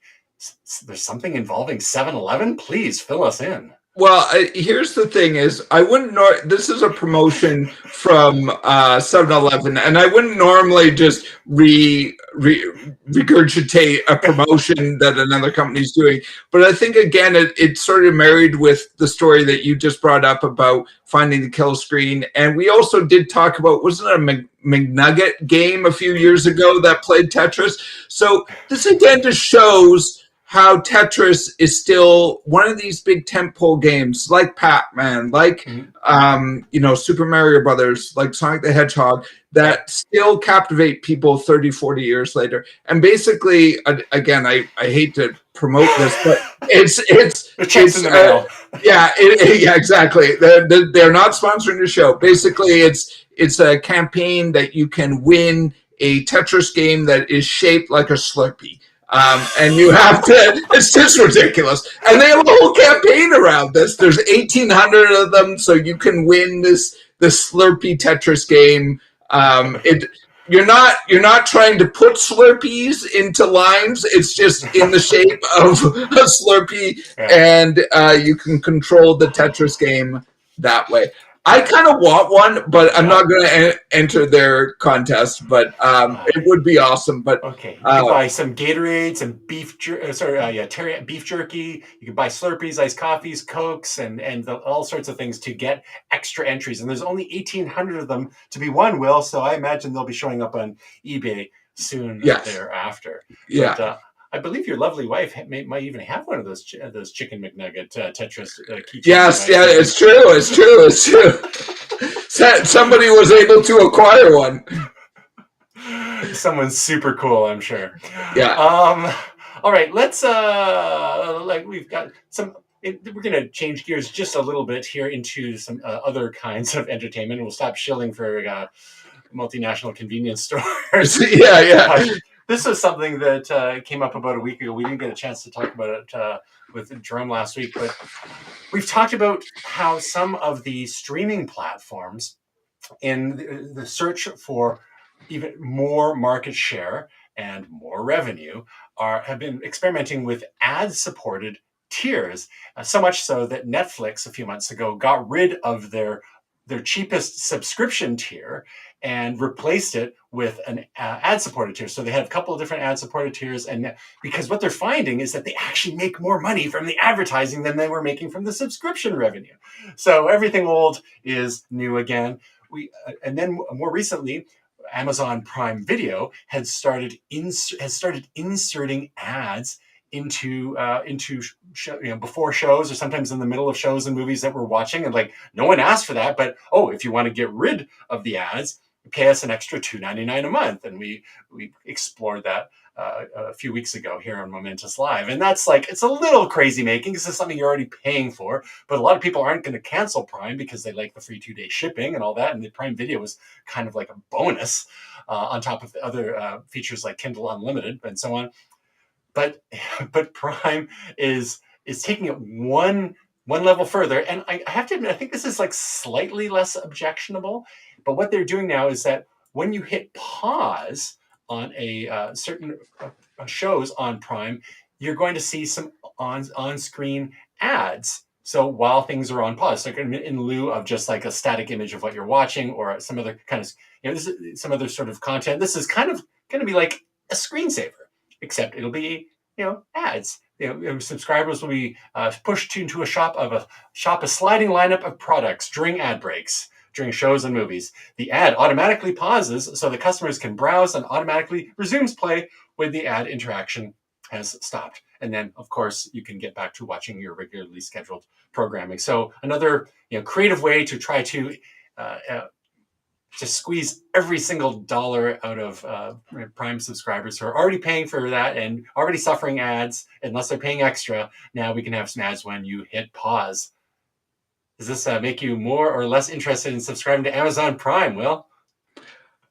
A: There's something involving 7-Eleven. Please fill us in.
B: Well, here's the thing: is I wouldn't. This is a promotion from 7-Eleven, and I wouldn't normally just regurgitate a promotion that another company's doing. But I think again, it's sort of married with the story that you just brought up about finding the kill screen, and we also did talk about, wasn't it a McNugget game a few years ago that played Tetris? So this again just shows how Tetris is still one of these big tentpole games, like Pac-Man, like Super Mario Brothers, like Sonic the Hedgehog, that still captivate people 30, 40 years later. And basically, again, I hate to promote this, but it's
A: the checks in the mail.
B: Yeah, exactly. They're not sponsoring the show. Basically, it's a campaign that you can win a Tetris game that is shaped like a Slurpee. And you have to, it's just ridiculous. And they have a whole campaign around this. There's 1,800 of them, so you can win this Slurpee Tetris game. You're not trying to put Slurpees into lines. It's just in the shape of a Slurpee, and you can control the Tetris game that way. I kind of want one, but I'm not going to enter their contest. But it would be awesome. But
A: okay, you can buy some Gatorade, some beef jerky. You can buy Slurpees, iced coffees, Cokes, and all sorts of things to get extra entries. And there's only 1,800 of them to be won, Will. So I imagine they'll be showing up on eBay soon thereafter.
B: Yeah.
A: But, I believe your lovely wife might even have one of those Chicken McNugget Tetris keychains.
B: Yes, it's true. Somebody was able to acquire one.
A: Someone's super cool, I'm sure.
B: Yeah.
A: All right, let's we've got some. We're going to change gears just a little bit here into some other kinds of entertainment. We'll stop shilling for multinational convenience stores.
B: Yeah.
A: This is something that came up about a week ago. We didn't get a chance to talk about it with Jerome last week, but we've talked about how some of the streaming platforms in the search for even more market share and more revenue have been experimenting with ad-supported tiers, so much so that Netflix a few months ago got rid of their cheapest subscription tier and replaced it with an ad-supported tier. So they have a couple of different ad-supported tiers, and because what they're finding is that they actually make more money from the advertising than they were making from the subscription revenue. So everything old is new again. And then more recently, Amazon Prime Video has started inserting ads into before shows, or sometimes in the middle of shows and movies that we're watching, and no one asked for that, but if you want to get rid of the ads, pay us an extra $2.99 a month. And we explored that a few weeks ago here on Momentous Live, and that's it's a little crazy making. This is something you're already paying for, but a lot of people aren't going to cancel Prime because they like the free 2-day shipping and all that, and the Prime Video is kind of like a bonus on top of the other features like Kindle Unlimited and so on. But Prime is taking it one level further, and I have to admit, I think this is slightly less objectionable. But what they're doing now is that when you hit pause on a certain shows on Prime, you're going to see some on-screen ads. So while things are on pause, so in lieu of just a static image of what you're watching or some other kind of this is some other sort of content. This is kind of going to be like a screensaver, except it'll be ads. Subscribers will be pushed into a shop a sliding lineup of products during ad breaks. During shows and movies, the ad automatically pauses so the customers can browse and automatically resumes play when the ad interaction has stopped. And then, of course, you can get back to watching your regularly scheduled programming. So another creative way to try to just squeeze every single dollar out of Prime subscribers who are already paying for that and already suffering ads. Unless they're paying extra, now we can have some ads when you hit pause. Does this make you more or less interested in subscribing to Amazon Prime, Will?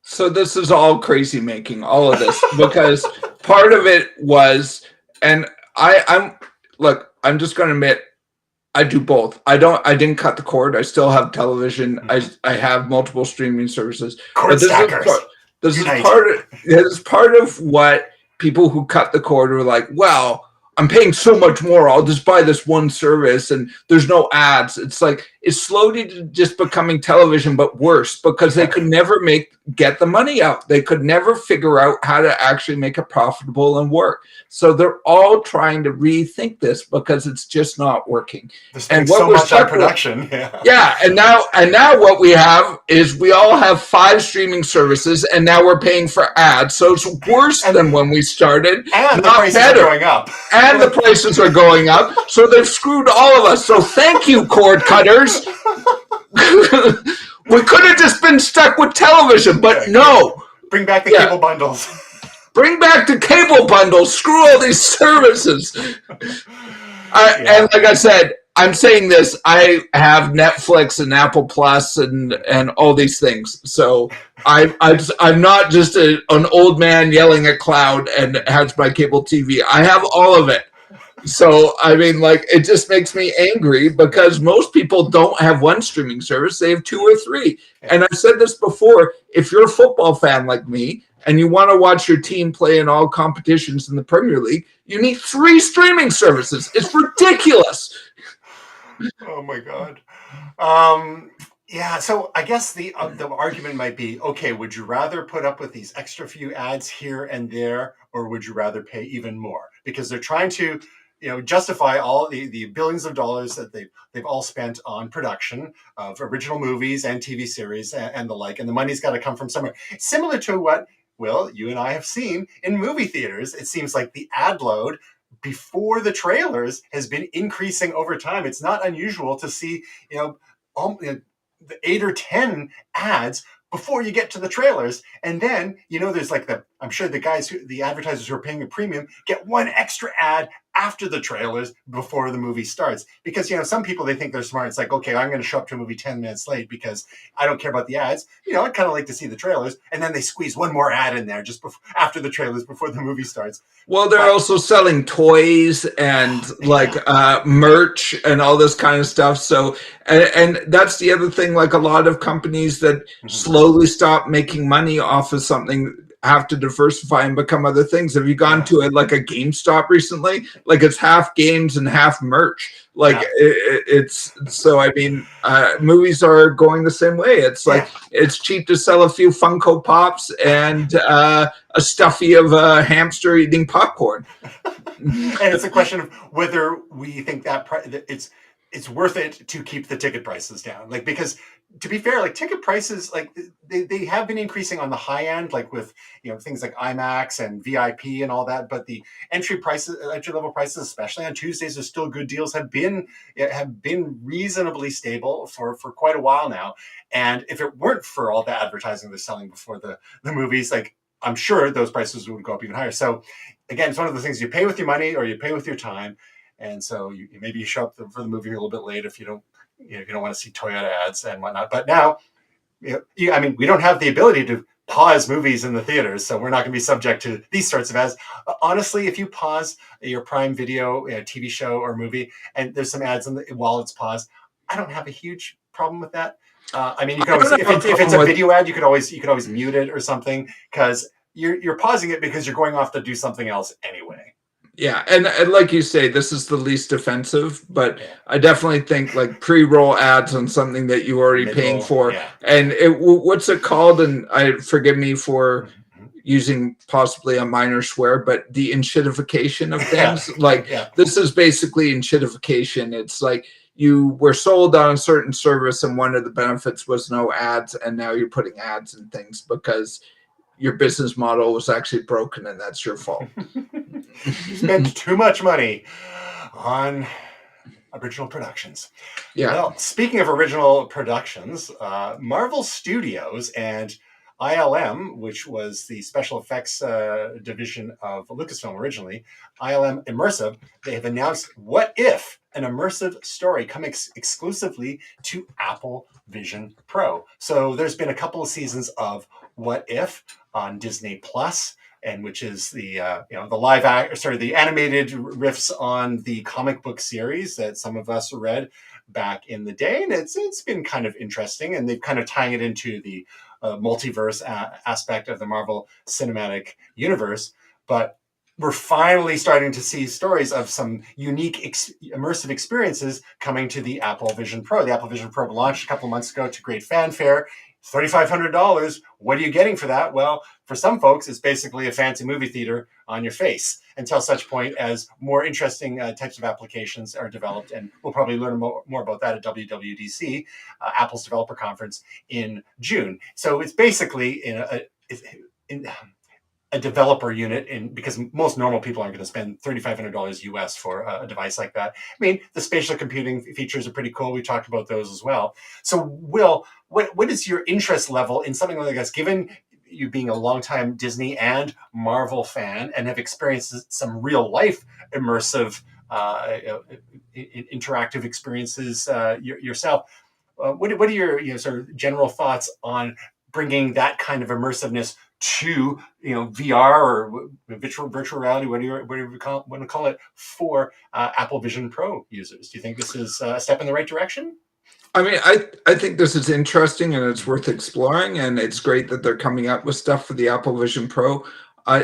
B: So this is all crazy making, all of this, because part of it was, and I'm just going to admit, I do both. I didn't cut the cord. I still have television. I have multiple streaming services.
A: Cord stackers.
B: This is part of what people who cut the cord were like, well, I'm paying so much more. I'll just buy this one service and there's no ads. It's is slowly just becoming television, but worse, because they could never get the money out. They could never figure out how to actually make it profitable and work. So they're all trying to rethink this because it's just not working.
A: They're spending so much on production. Yeah,
B: and now what we have is we all have 5 streaming services, and now we're paying for ads. So it's worse than when we started,
A: and the prices are going up.
B: And the prices are going up. So they've screwed all of us. So thank you, cord cutters. We could have just been stuck with television, but no.
A: Bring back the cable bundles.
B: Bring back the cable bundles. Screw all these services. And like I said, I'm saying this, I have Netflix and Apple Plus and all these things. So I'm not just an old man yelling at cloud and has my cable TV. I have all of it. So, I mean, like, it just makes me angry because most people don't have one streaming service. They have 2 or 3. And I've said this before, if you're a football fan like me and you want to watch your team play in all competitions in the Premier League, you need 3 streaming services. It's ridiculous.
A: Oh, my God. Yeah, so I guess the argument might be, okay, would you rather put up with these extra few ads here and there, or would you rather pay even more? Because they're trying to justify all the billions of dollars that they've all spent on production of original movies and TV series and the like, and the money's got to come from somewhere. Similar to what, Will, you and I have seen in movie theaters. It seems like the ad load before the trailers has been increasing over time. It's not unusual to see, the 8 or 10 ads before you get to the trailers. And then, there's like I'm sure the advertisers who are paying a premium get one extra ad after the trailers before the movie starts. Because, some people, they think they're smart. It's like, okay, I'm going to show up to a movie 10 minutes late because I don't care about the ads. I'd kind of like to see the trailers. And then they squeeze one more ad in there just after the trailers, before the movie starts.
B: Well, they're also selling toys and merch and all this kind of stuff. So, and that's the other thing, like a lot of companies that slowly stop making money off of something have to diversify and become other things. Have you gone to a GameStop recently? Like, it's half games and half merch. It's so, I mean, movies are going the same way. It's like, it's cheap to sell a few Funko Pops and a stuffy of a hamster eating popcorn.
A: And it's a question of whether we think that it's worth it to keep the ticket prices down. Like, because to be fair, like, ticket prices, like, they have been increasing on the high end, like with things like IMAX and VIP and all that. But the entry level prices, especially on Tuesdays, are still good deals. Have been reasonably stable for quite a while now. And if it weren't for all the advertising they're selling before the movies, like, I'm sure those prices would go up even higher. So again, it's one of the things, you pay with your money or you pay with your time. And so maybe you show up for the movie a little bit late if you don't want to see Toyota ads and whatnot. But now, we don't have the ability to pause movies in the theaters, so we're not going to be subject to these sorts of ads. Honestly, if you pause your Prime Video TV show or movie and there's some ads while it's paused, I don't have a huge problem with that. You can always, if it's a video ad, you could always mute it or something, because you're pausing it because you're going off to do something else anyway.
B: Yeah, and like you say, this is the least offensive, but I definitely think like pre-roll ads on something that you're already paying for, and what's it called? And forgive me for using possibly a minor swear, but the enshittification of things. This is basically enshittification. It's like you were sold on a certain service, and one of the benefits was no ads, and now you're putting ads and things because your business model was actually broken, and that's your fault.
A: You spent too much money on original productions.
B: Yeah.
A: Well, speaking of original productions, Marvel Studios and ILM, which was the special effects division of Lucasfilm originally, ILM Immersive, they have announced What If, an immersive story coming exclusively to Apple Vision Pro. So there's been a couple of seasons of What If on Disney Plus, and which is the the animated riffs on the comic book series that some of us read back in the day, and it's been kind of interesting, and they've kind of tying it into the multiverse aspect of the Marvel Cinematic Universe. But we're finally starting to see stories of some unique immersive experiences coming to the Apple Vision Pro. The Apple Vision Pro launched a couple of months ago to great fanfare. $3,500. What are you getting for that? Well, for some folks, it's basically a fancy movie theater on your face until such point as more interesting types of applications are developed. And we'll probably learn more about that at WWDC, Apple's developer conference in June. So it's basically in a developer unit, because most normal people aren't going to spend $3,500 US for a device like that. I mean, the spatial computing features are pretty cool. We talked about those as well. So, Will, what is your interest level in something like this, given you being a longtime Disney and Marvel fan and have experienced some real life immersive interactive experiences yourself? What are your sort of general thoughts on bringing that kind of immersiveness to VR or virtual reality, whatever you want to call it, for Apple Vision Pro users? Do you think this is a step in the right direction?
B: I mean, I think this is interesting and it's worth exploring, and it's great that they're coming up with stuff for the Apple Vision Pro.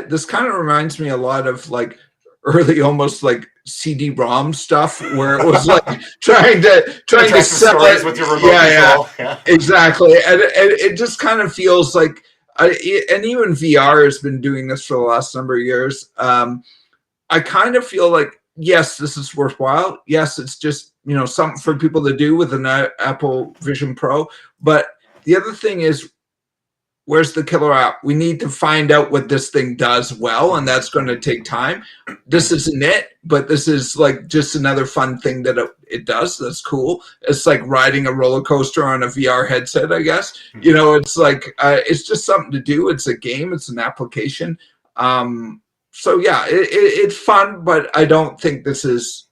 B: This kind of reminds me a lot of like early, almost like CD-ROM stuff, where it was like trying to sell it
A: with your remote control.
B: Yeah, exactly. And it just kind of feels like, and even VR has been doing this for the last number of years. I kind of feel like, yes, this is worthwhile. Yes, it's just, something for people to do with an Apple Vision Pro. But the other thing is, where's the killer app? We need to find out what this thing does well, and that's going to take time. This isn't it, but this is like just another fun thing that it does. That's cool. It's like riding a roller coaster on a VR headset, I guess. It's like, it's just something to do. It's a game. It's an application. So yeah, it's fun, but I don't think this is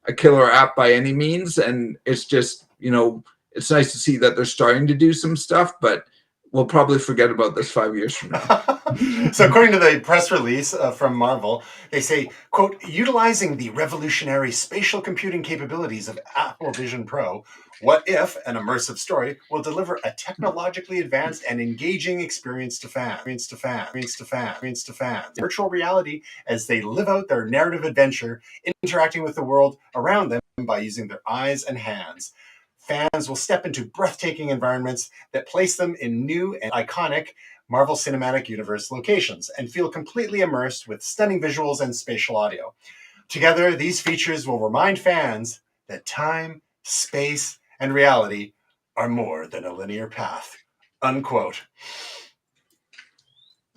B: a killer app by any means. And it's just, it's nice to see that they're starting to do some stuff, but we'll probably forget about this 5 years from now.
A: So according to the press release from Marvel, they say, quote, utilizing the revolutionary spatial computing capabilities of Apple Vision Pro, what if an immersive story will deliver a technologically advanced and engaging experience to fans? Virtual reality as they live out their narrative adventure, interacting with the world around them by using their eyes and hands. Fans will step into breathtaking environments that place them in new and iconic Marvel Cinematic Universe locations and feel completely immersed with stunning visuals and spatial audio. Together, these features will remind fans that time, space, and reality are more than a linear path. Unquote.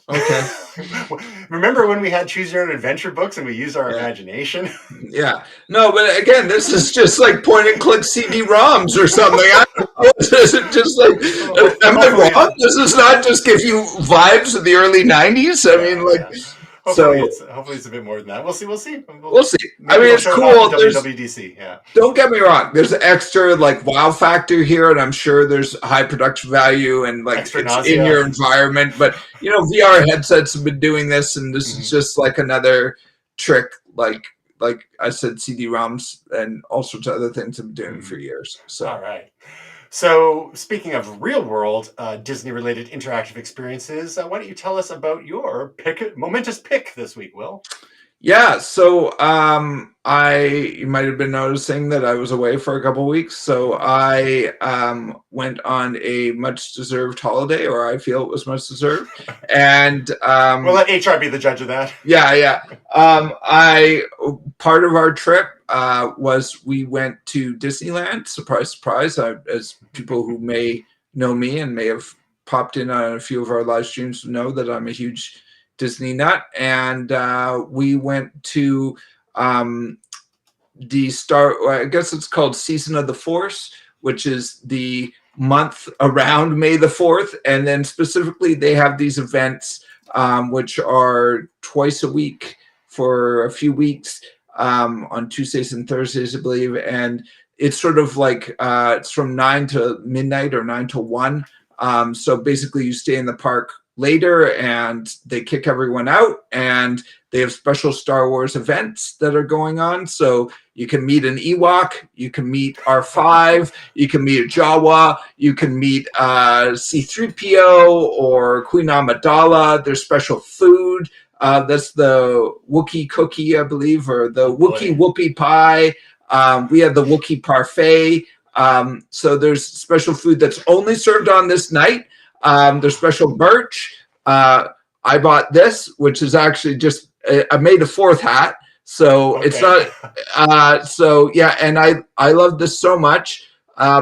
B: Okay.
A: Remember when we had Choose Your Own Adventure books and we used our imagination?
B: Yeah. No, but again, this is just like point and click CD-ROMs or something. I don't know. Is it just like, am I wrong? Does this not just give you vibes of the early 90s? I mean, like,
A: hopefully it's a bit more than that. We'll see.
B: We'll see. I mean, it's cool.
A: WWDC, yeah.
B: Don't get me wrong. There's an extra like wow factor here, and I'm sure there's high production value and like
A: extra
B: it's
A: nausea
B: in your environment. But VR headsets have been doing this, and this is just like another trick. Like I said, CD-ROMs and all sorts of other things have been doing for years. So
A: all right. So speaking of real world Disney related interactive experiences, why don't you tell us about your momentous pick this week, Will?
B: Yeah, so you might have been noticing that I was away for a couple of weeks. So I went on a much deserved holiday, or I feel it was much deserved. And
A: we'll let HR be the judge of that.
B: Yeah. Part of our trip was we went to Disneyland. Surprise, surprise. As people who may know me and may have popped in on a few of our live streams know that I'm a huge Disney nut, and we went to I guess it's called Season of the Force, which is the month around May the 4th, and then specifically they have these events which are twice a week for a few weeks on Tuesdays and Thursdays, I believe, and it's sort of like it's from 9 to midnight or 9 to 1. So basically you stay in the park later and they kick everyone out, and they have special Star Wars events that are going on. So you can meet an Ewok, you can meet R5, you can meet a Jawa, you can meet C-3PO or Queen Amidala. There's special food. That's the Wookiee cookie, I believe, or the Wookiee
A: boy.
B: whoopie pie. We have the Wookiee parfait. So there's special food that's only served on this night. There's special merch. I bought this, which is actually just I made a fourth hat. So it's
A: Okay.
B: not. So yeah, and I love this so much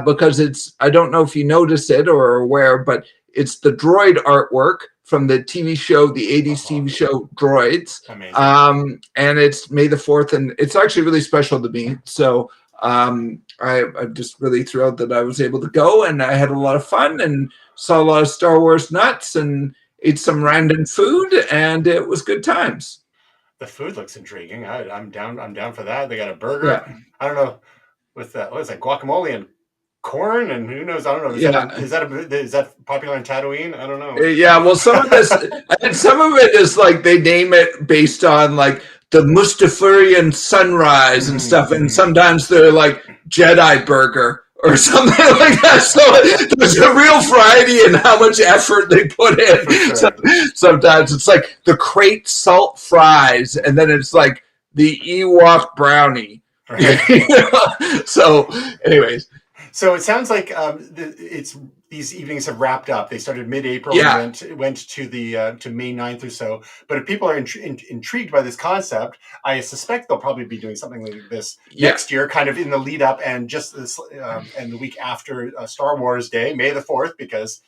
B: because it's. I don't know if you notice it or are aware, but it's the droid artwork from the TV show, the 80s
A: Uh-huh.
B: TV show Droids.
A: Amazing.
B: And it's May the 4th, and it's actually really special to me. So I'm just really thrilled that I was able to go, and I had a lot of fun and saw a lot of Star Wars nuts and ate some random food, and it was good times.
A: The food looks intriguing. I'm down. I'm down for that. They got a burger.
B: Yeah.
A: I don't know with that. What is that? Guacamole and corn and who knows? I don't know.
B: Yeah.
A: Is that popular in Tatooine? I don't know.
B: Yeah, well, some of this, and some of it is like they name it based on like the Mustafarian sunrise and stuff, and sometimes they're like Jedi burger or something like that. So there's a real variety in how much effort they put in.
A: For sure.
B: So, sometimes it's like the crate salt fries, and then it's like the Ewok brownie.
A: Right.
B: So, anyways.
A: So it sounds like it's these evenings have wrapped up. They started mid-April
B: Yeah.
A: and went to the to May 9th or so. But if people are intrigued by this concept, I suspect they'll probably be doing something like this next year, kind of in the lead up and just this and the week after Star Wars Day, May the 4th, because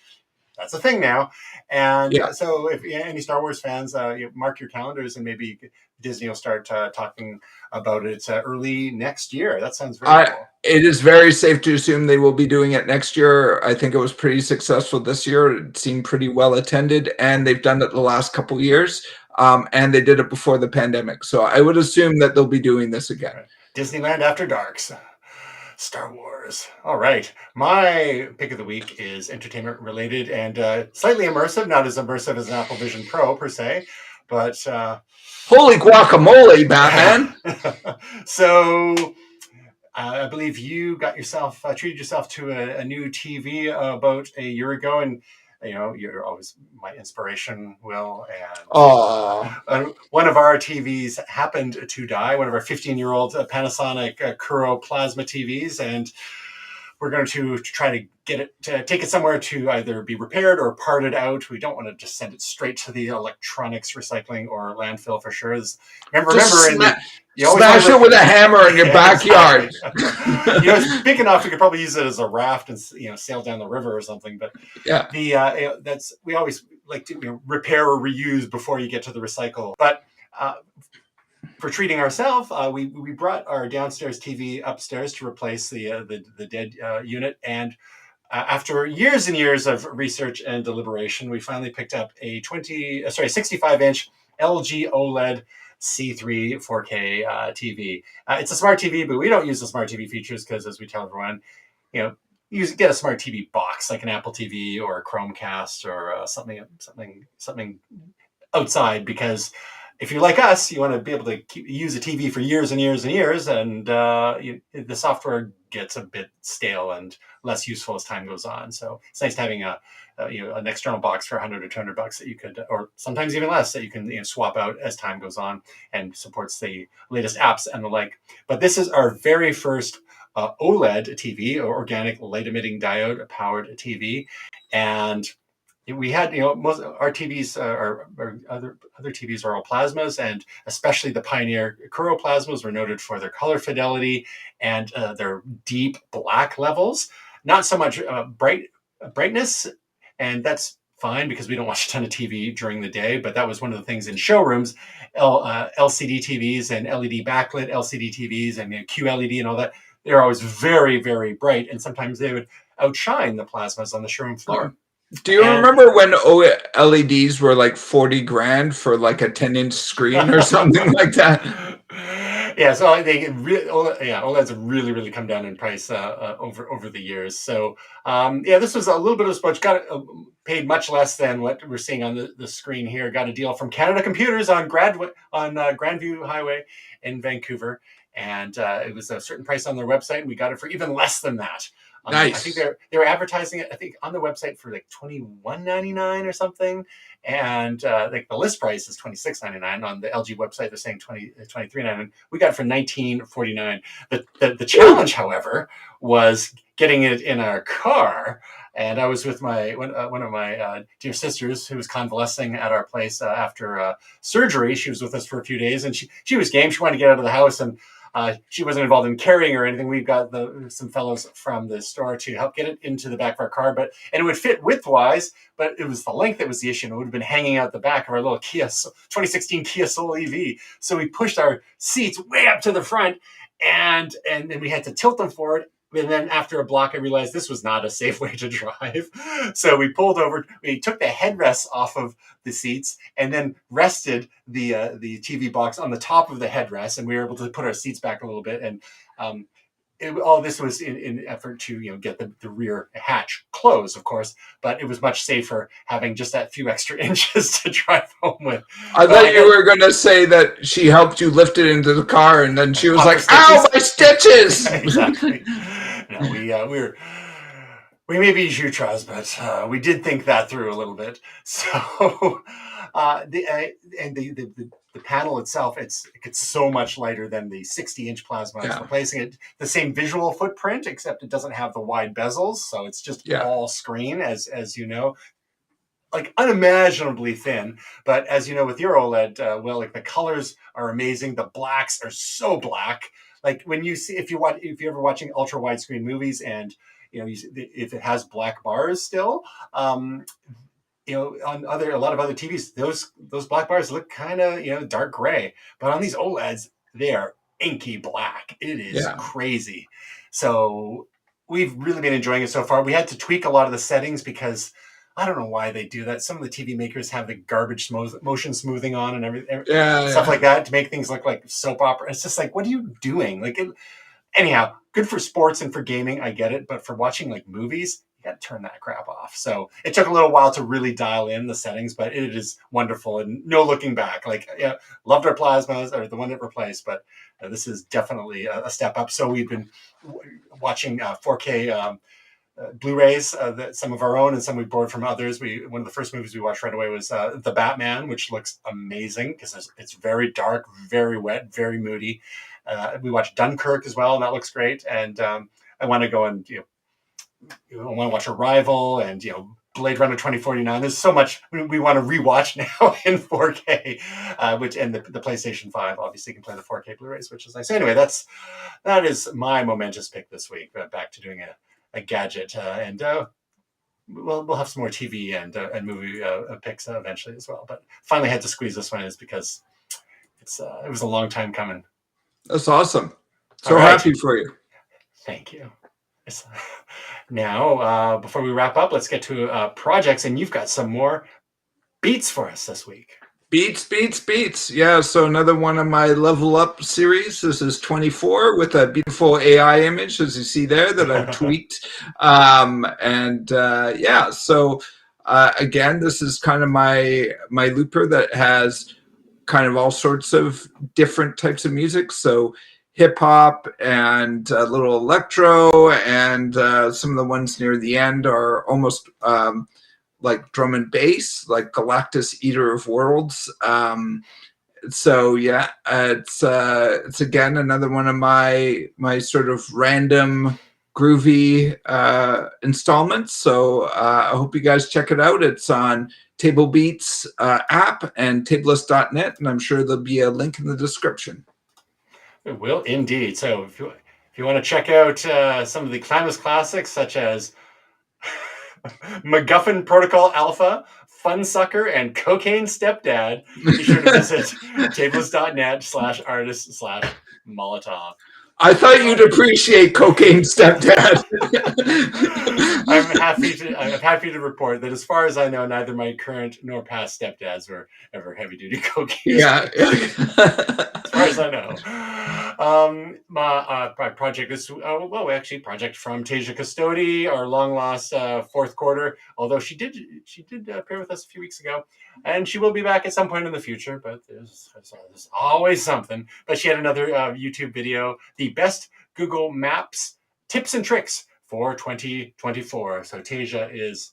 A: that's a thing now. And so if any Star Wars fans, mark your calendars, and maybe Disney will start talking about it early next year. That sounds very cool.
B: It is very safe to assume they will be doing it next year. I think it was pretty successful this year. It seemed pretty well attended, and they've done it the last couple of years. And they did it before the pandemic. So I would assume that they'll be doing this again.
A: Right. Disneyland After Darks. Star Wars. All right. My pick of the week is entertainment related and slightly immersive, not as immersive as an Apple Vision Pro per se, but
B: holy guacamole, Batman.
A: So I believe you got yourself treated yourself to a new TV about a year ago, and you're always my inspiration, Will. And one of our TVs happened to die. One of our 15-year-old Panasonic Kuro plasma TVs, and we're going to try to get it to take it somewhere to either be repaired or parted out. We don't want to just send it straight to the electronics recycling or landfill for sure. Remember,
B: smash it with a hammer in your backyard.
A: Exactly. It's big enough we could probably use it as a raft and sail down the river or something. But we always like to repair or reuse before you get to the recycle. But for treating ourselves, we brought our downstairs TV upstairs to replace the dead unit, and after years and years of research and deliberation, we finally picked up a 65-inch LG OLED C3 4K TV. It's a smart TV, but we don't use the smart TV features because, as we tell everyone, you get a smart TV box like an Apple TV or a Chromecast or something outside, because if you're like us, you want to be able to use a TV for years and years and years, and the software gets a bit stale and less useful as time goes on. So it's nice having an external box for $100 or $200 that you could, or sometimes even less, that you can swap out as time goes on, and supports the latest apps and the like. But this is our very first OLED TV, or organic light emitting diode powered TV, and we had, most our TVs or other TVs are all plasmas, and especially the Pioneer Kuro plasmas were noted for their color fidelity and their deep black levels. Not so much brightness, and that's fine because we don't watch a ton of TV during the day. But that was one of the things in showrooms, LCD TVs and LED backlit LCD TVs and QLED and all that. They're always very, very bright, and sometimes they would outshine the plasmas on the showroom floor.
B: Do you remember when LEDs were like 40 grand for like a 10-inch screen or something like that?
A: Yeah, so OLEDs have really, really come down in price over the years. So this was a little bit of a sponge. Got paid much less than what we're seeing on the screen here. Got a deal from Canada Computers on Grandview Highway in Vancouver, and it was a certain price on their website, and we got it for even less than that. I think
B: Nice.
A: they were advertising it, I think, on their website for like $21.99 or something, and like the list price is $26.99. On the LG website, they're saying $23.99. We got it for $19.49. The
B: Ooh.
A: challenge, however, was getting it in our car. And I was with one of my dear sisters who was convalescing at our place after surgery. She was with us for a few days, and she was game. She wanted to get out of the house, and she wasn't involved in carrying or anything. We've got some fellows from the store to help get it into the back of our car, and it would fit width-wise, but it was the length that was the issue, and it would have been hanging out the back of our little 2016 Kia Soul EV. So we pushed our seats way up to the front, and then we had to tilt them forward. And then after a block, I realized this was not a safe way to drive. So we pulled over, we took the headrests off of the seats, and then rested the TV box on the top of the headrest, and we were able to put our seats back a little bit. And all this was in effort to get the rear hatch closed, of course, but it was much safer having just that few extra inches to drive home with.
B: I thought you were going to say that she helped you lift it into the car, and then she was like, "Ow, my stitches!"
A: Exactly. No, we may be jutras, but we did think that through a little bit. So the panel itself, it's so much lighter than the 60-inch plasma. It's replacing it the same visual footprint, except it doesn't have the wide bezels, so it's just all screen, as you know, like unimaginably thin. But as you know, with your OLED, well, like the colors are amazing. The blacks are so black. Like when you see, if you're ever watching ultra widescreen movies, and if it has black bars still, on a lot of other TVs, those black bars look kind of dark gray, but on these OLEDs, they are inky black. It is crazy. So we've really been enjoying it so far. We had to tweak a lot of the settings because I don't know why they do that. Some of the TV makers have the garbage motion smoothing on and everything, stuff like that, to make things look like soap opera. It's just like, what are you doing? Anyhow, good for sports and for gaming, I get it, but for watching like movies, you got to turn that crap off. So it took a little while to really dial in the settings, but it is wonderful and no looking back. Loved our plasmas, or the one that replaced, but this is definitely a step up. So we've been watching 4K Blu-rays, some of our own and some we borrowed from others. One of the first movies we watched right away was The Batman, which looks amazing because it's very dark, very wet, very moody. We watched Dunkirk as well, and that looks great. And I want to go and I want to watch Arrival and Blade Runner 2049. There's so much we want to rewatch now in 4K, which and the PlayStation 5 obviously can play the 4K Blu-rays, which is nice. So anyway, that is my momentous pick this week. Back to doing a gadget, and we'll have some more TV and movie picks eventually as well. But finally had to squeeze this one is because it was a long time coming.
B: That's awesome. So happy for you.
A: Thank you. Now, before we wrap up, let's get to projects, and you've got some more beats for us this week.
B: Beats. Yeah, so another one of my level up series. This is 24 with a beautiful AI image, as you see there, that I've tweaked. So again, this is kind of my looper that has kind of all sorts of different types of music. So hip hop and a little electro, and some of the ones near the end are almost like drum and bass, like Galactus, Eater of Worlds. So yeah, it's again another one of my sort of random groovy installments. So I hope you guys check it out. It's on Table Beats app and tableist.net, and I'm sure there'll be a link in the description.
A: It will indeed. So if you want to check out some of the timeless classics, such as MacGuffin Protocol Alpha, Funsucker, and Cocaine Stepdad, be sure to visit tableist.net/artist/Molotov.
B: I thought you'd appreciate Cocaine Stepdad.
A: I'm happy to report that, as far as I know, neither my current nor past stepdads were ever heavy-duty cocaine.
B: Yeah.
A: As far as I know. My project is project from Tasia Custodi, our long lost fourth quarter. Although she did appear with us a few weeks ago, and she will be back at some point in the future. But there's always something. But she had another YouTube video, the best Google Maps tips and tricks for 2024. So Tasia is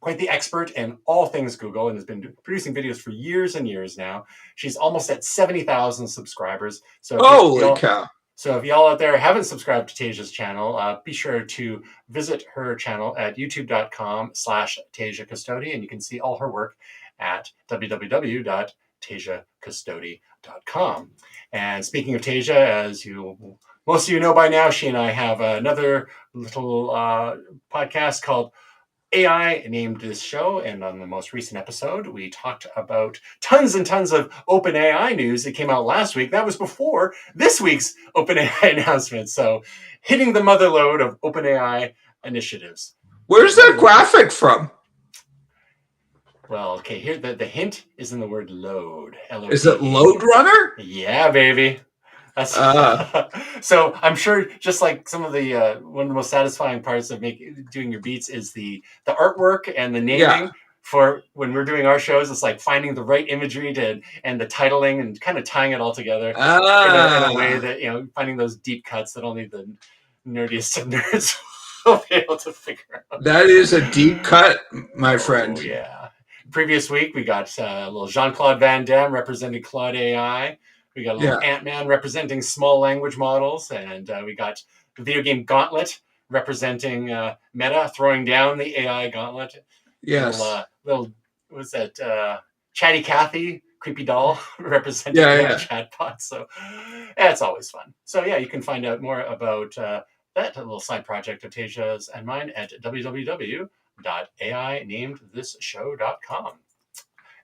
A: quite the expert in all things Google and has been producing videos for years and years now. She's almost at 70,000 subscribers. So
B: Holy cow.
A: So if y'all out there haven't subscribed to Tasia's channel, be sure to visit her channel at youtube.com/Tasia Custodi, and you can see all her work at www.tasiacustodi.com. And speaking of Tasia, as most of you know by now, she and I have another little podcast called AI named this show, and on the most recent episode, we talked about tons and tons of OpenAI news that came out last week. That was before this week's OpenAI announcement. So, hitting the mother load of OpenAI initiatives.
B: Where's that graphic from?
A: Well, okay, here the hint is in the word load. L-O-D-E.
B: Is it Load Runner?
A: Yeah, baby. That's so I'm sure just like some of the one of the most satisfying parts of doing your beats is the artwork and the naming for when we're doing our shows. It's like finding the right imagery and the titling and kind of tying it all together in a way that, finding those deep cuts that only the nerdiest of nerds will be able to figure out.
B: That is a deep cut, my friend.
A: Yeah. Previous week we got a little Jean-Claude Van Damme representing Claude AI. We got a little Ant-Man representing small language models, and we got the video game Gauntlet representing Meta throwing down the AI Gauntlet.
B: Yes.
A: Little what's that? Chatty Cathy, creepy doll representing chatbot. So it's always fun. So you can find out more about that little side project of Tasia's and mine at www.ainamedthisshow.com.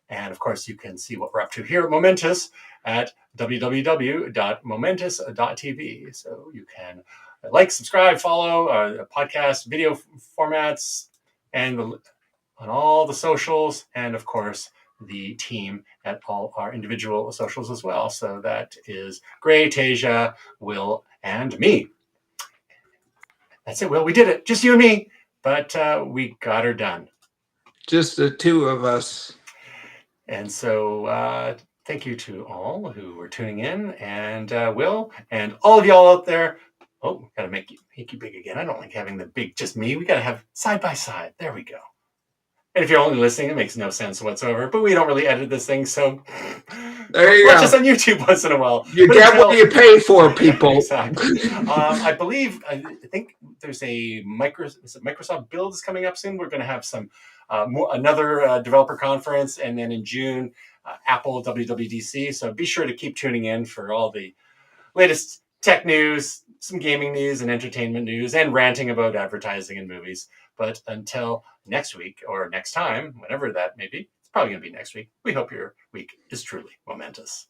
A: And of course, you can see what we're up to here at Momentous at www.momentous.tv. So you can like, subscribe, follow podcast, video formats, and on all the socials, and of course, the team at all our individual socials as well. So that is Gray, Tasia, Will, and me. That's it, Will. We did it. Just you and me. But we got her done.
B: Just the two of us.
A: And so thank you to all who were tuning in, and Will, and all of y'all out there. Oh, got to make you big again. I don't like having the big just me. We got to have side by side. There we go. And if you're only listening, it makes no sense whatsoever. But we don't really edit this thing, so
B: there you
A: watch
B: go.
A: us on YouTube once in a while.
B: You get what you pay for, people.
A: Exactly. I think there's a Microsoft Build is coming up soon. We're going to have some another developer conference, and then in June, Apple WWDC. So be sure to keep tuning in for all the latest tech news, some gaming news and entertainment news, and ranting about advertising and movies. But until next week or next time, whenever that may be, it's probably going to be next week. We hope your week is truly momentous.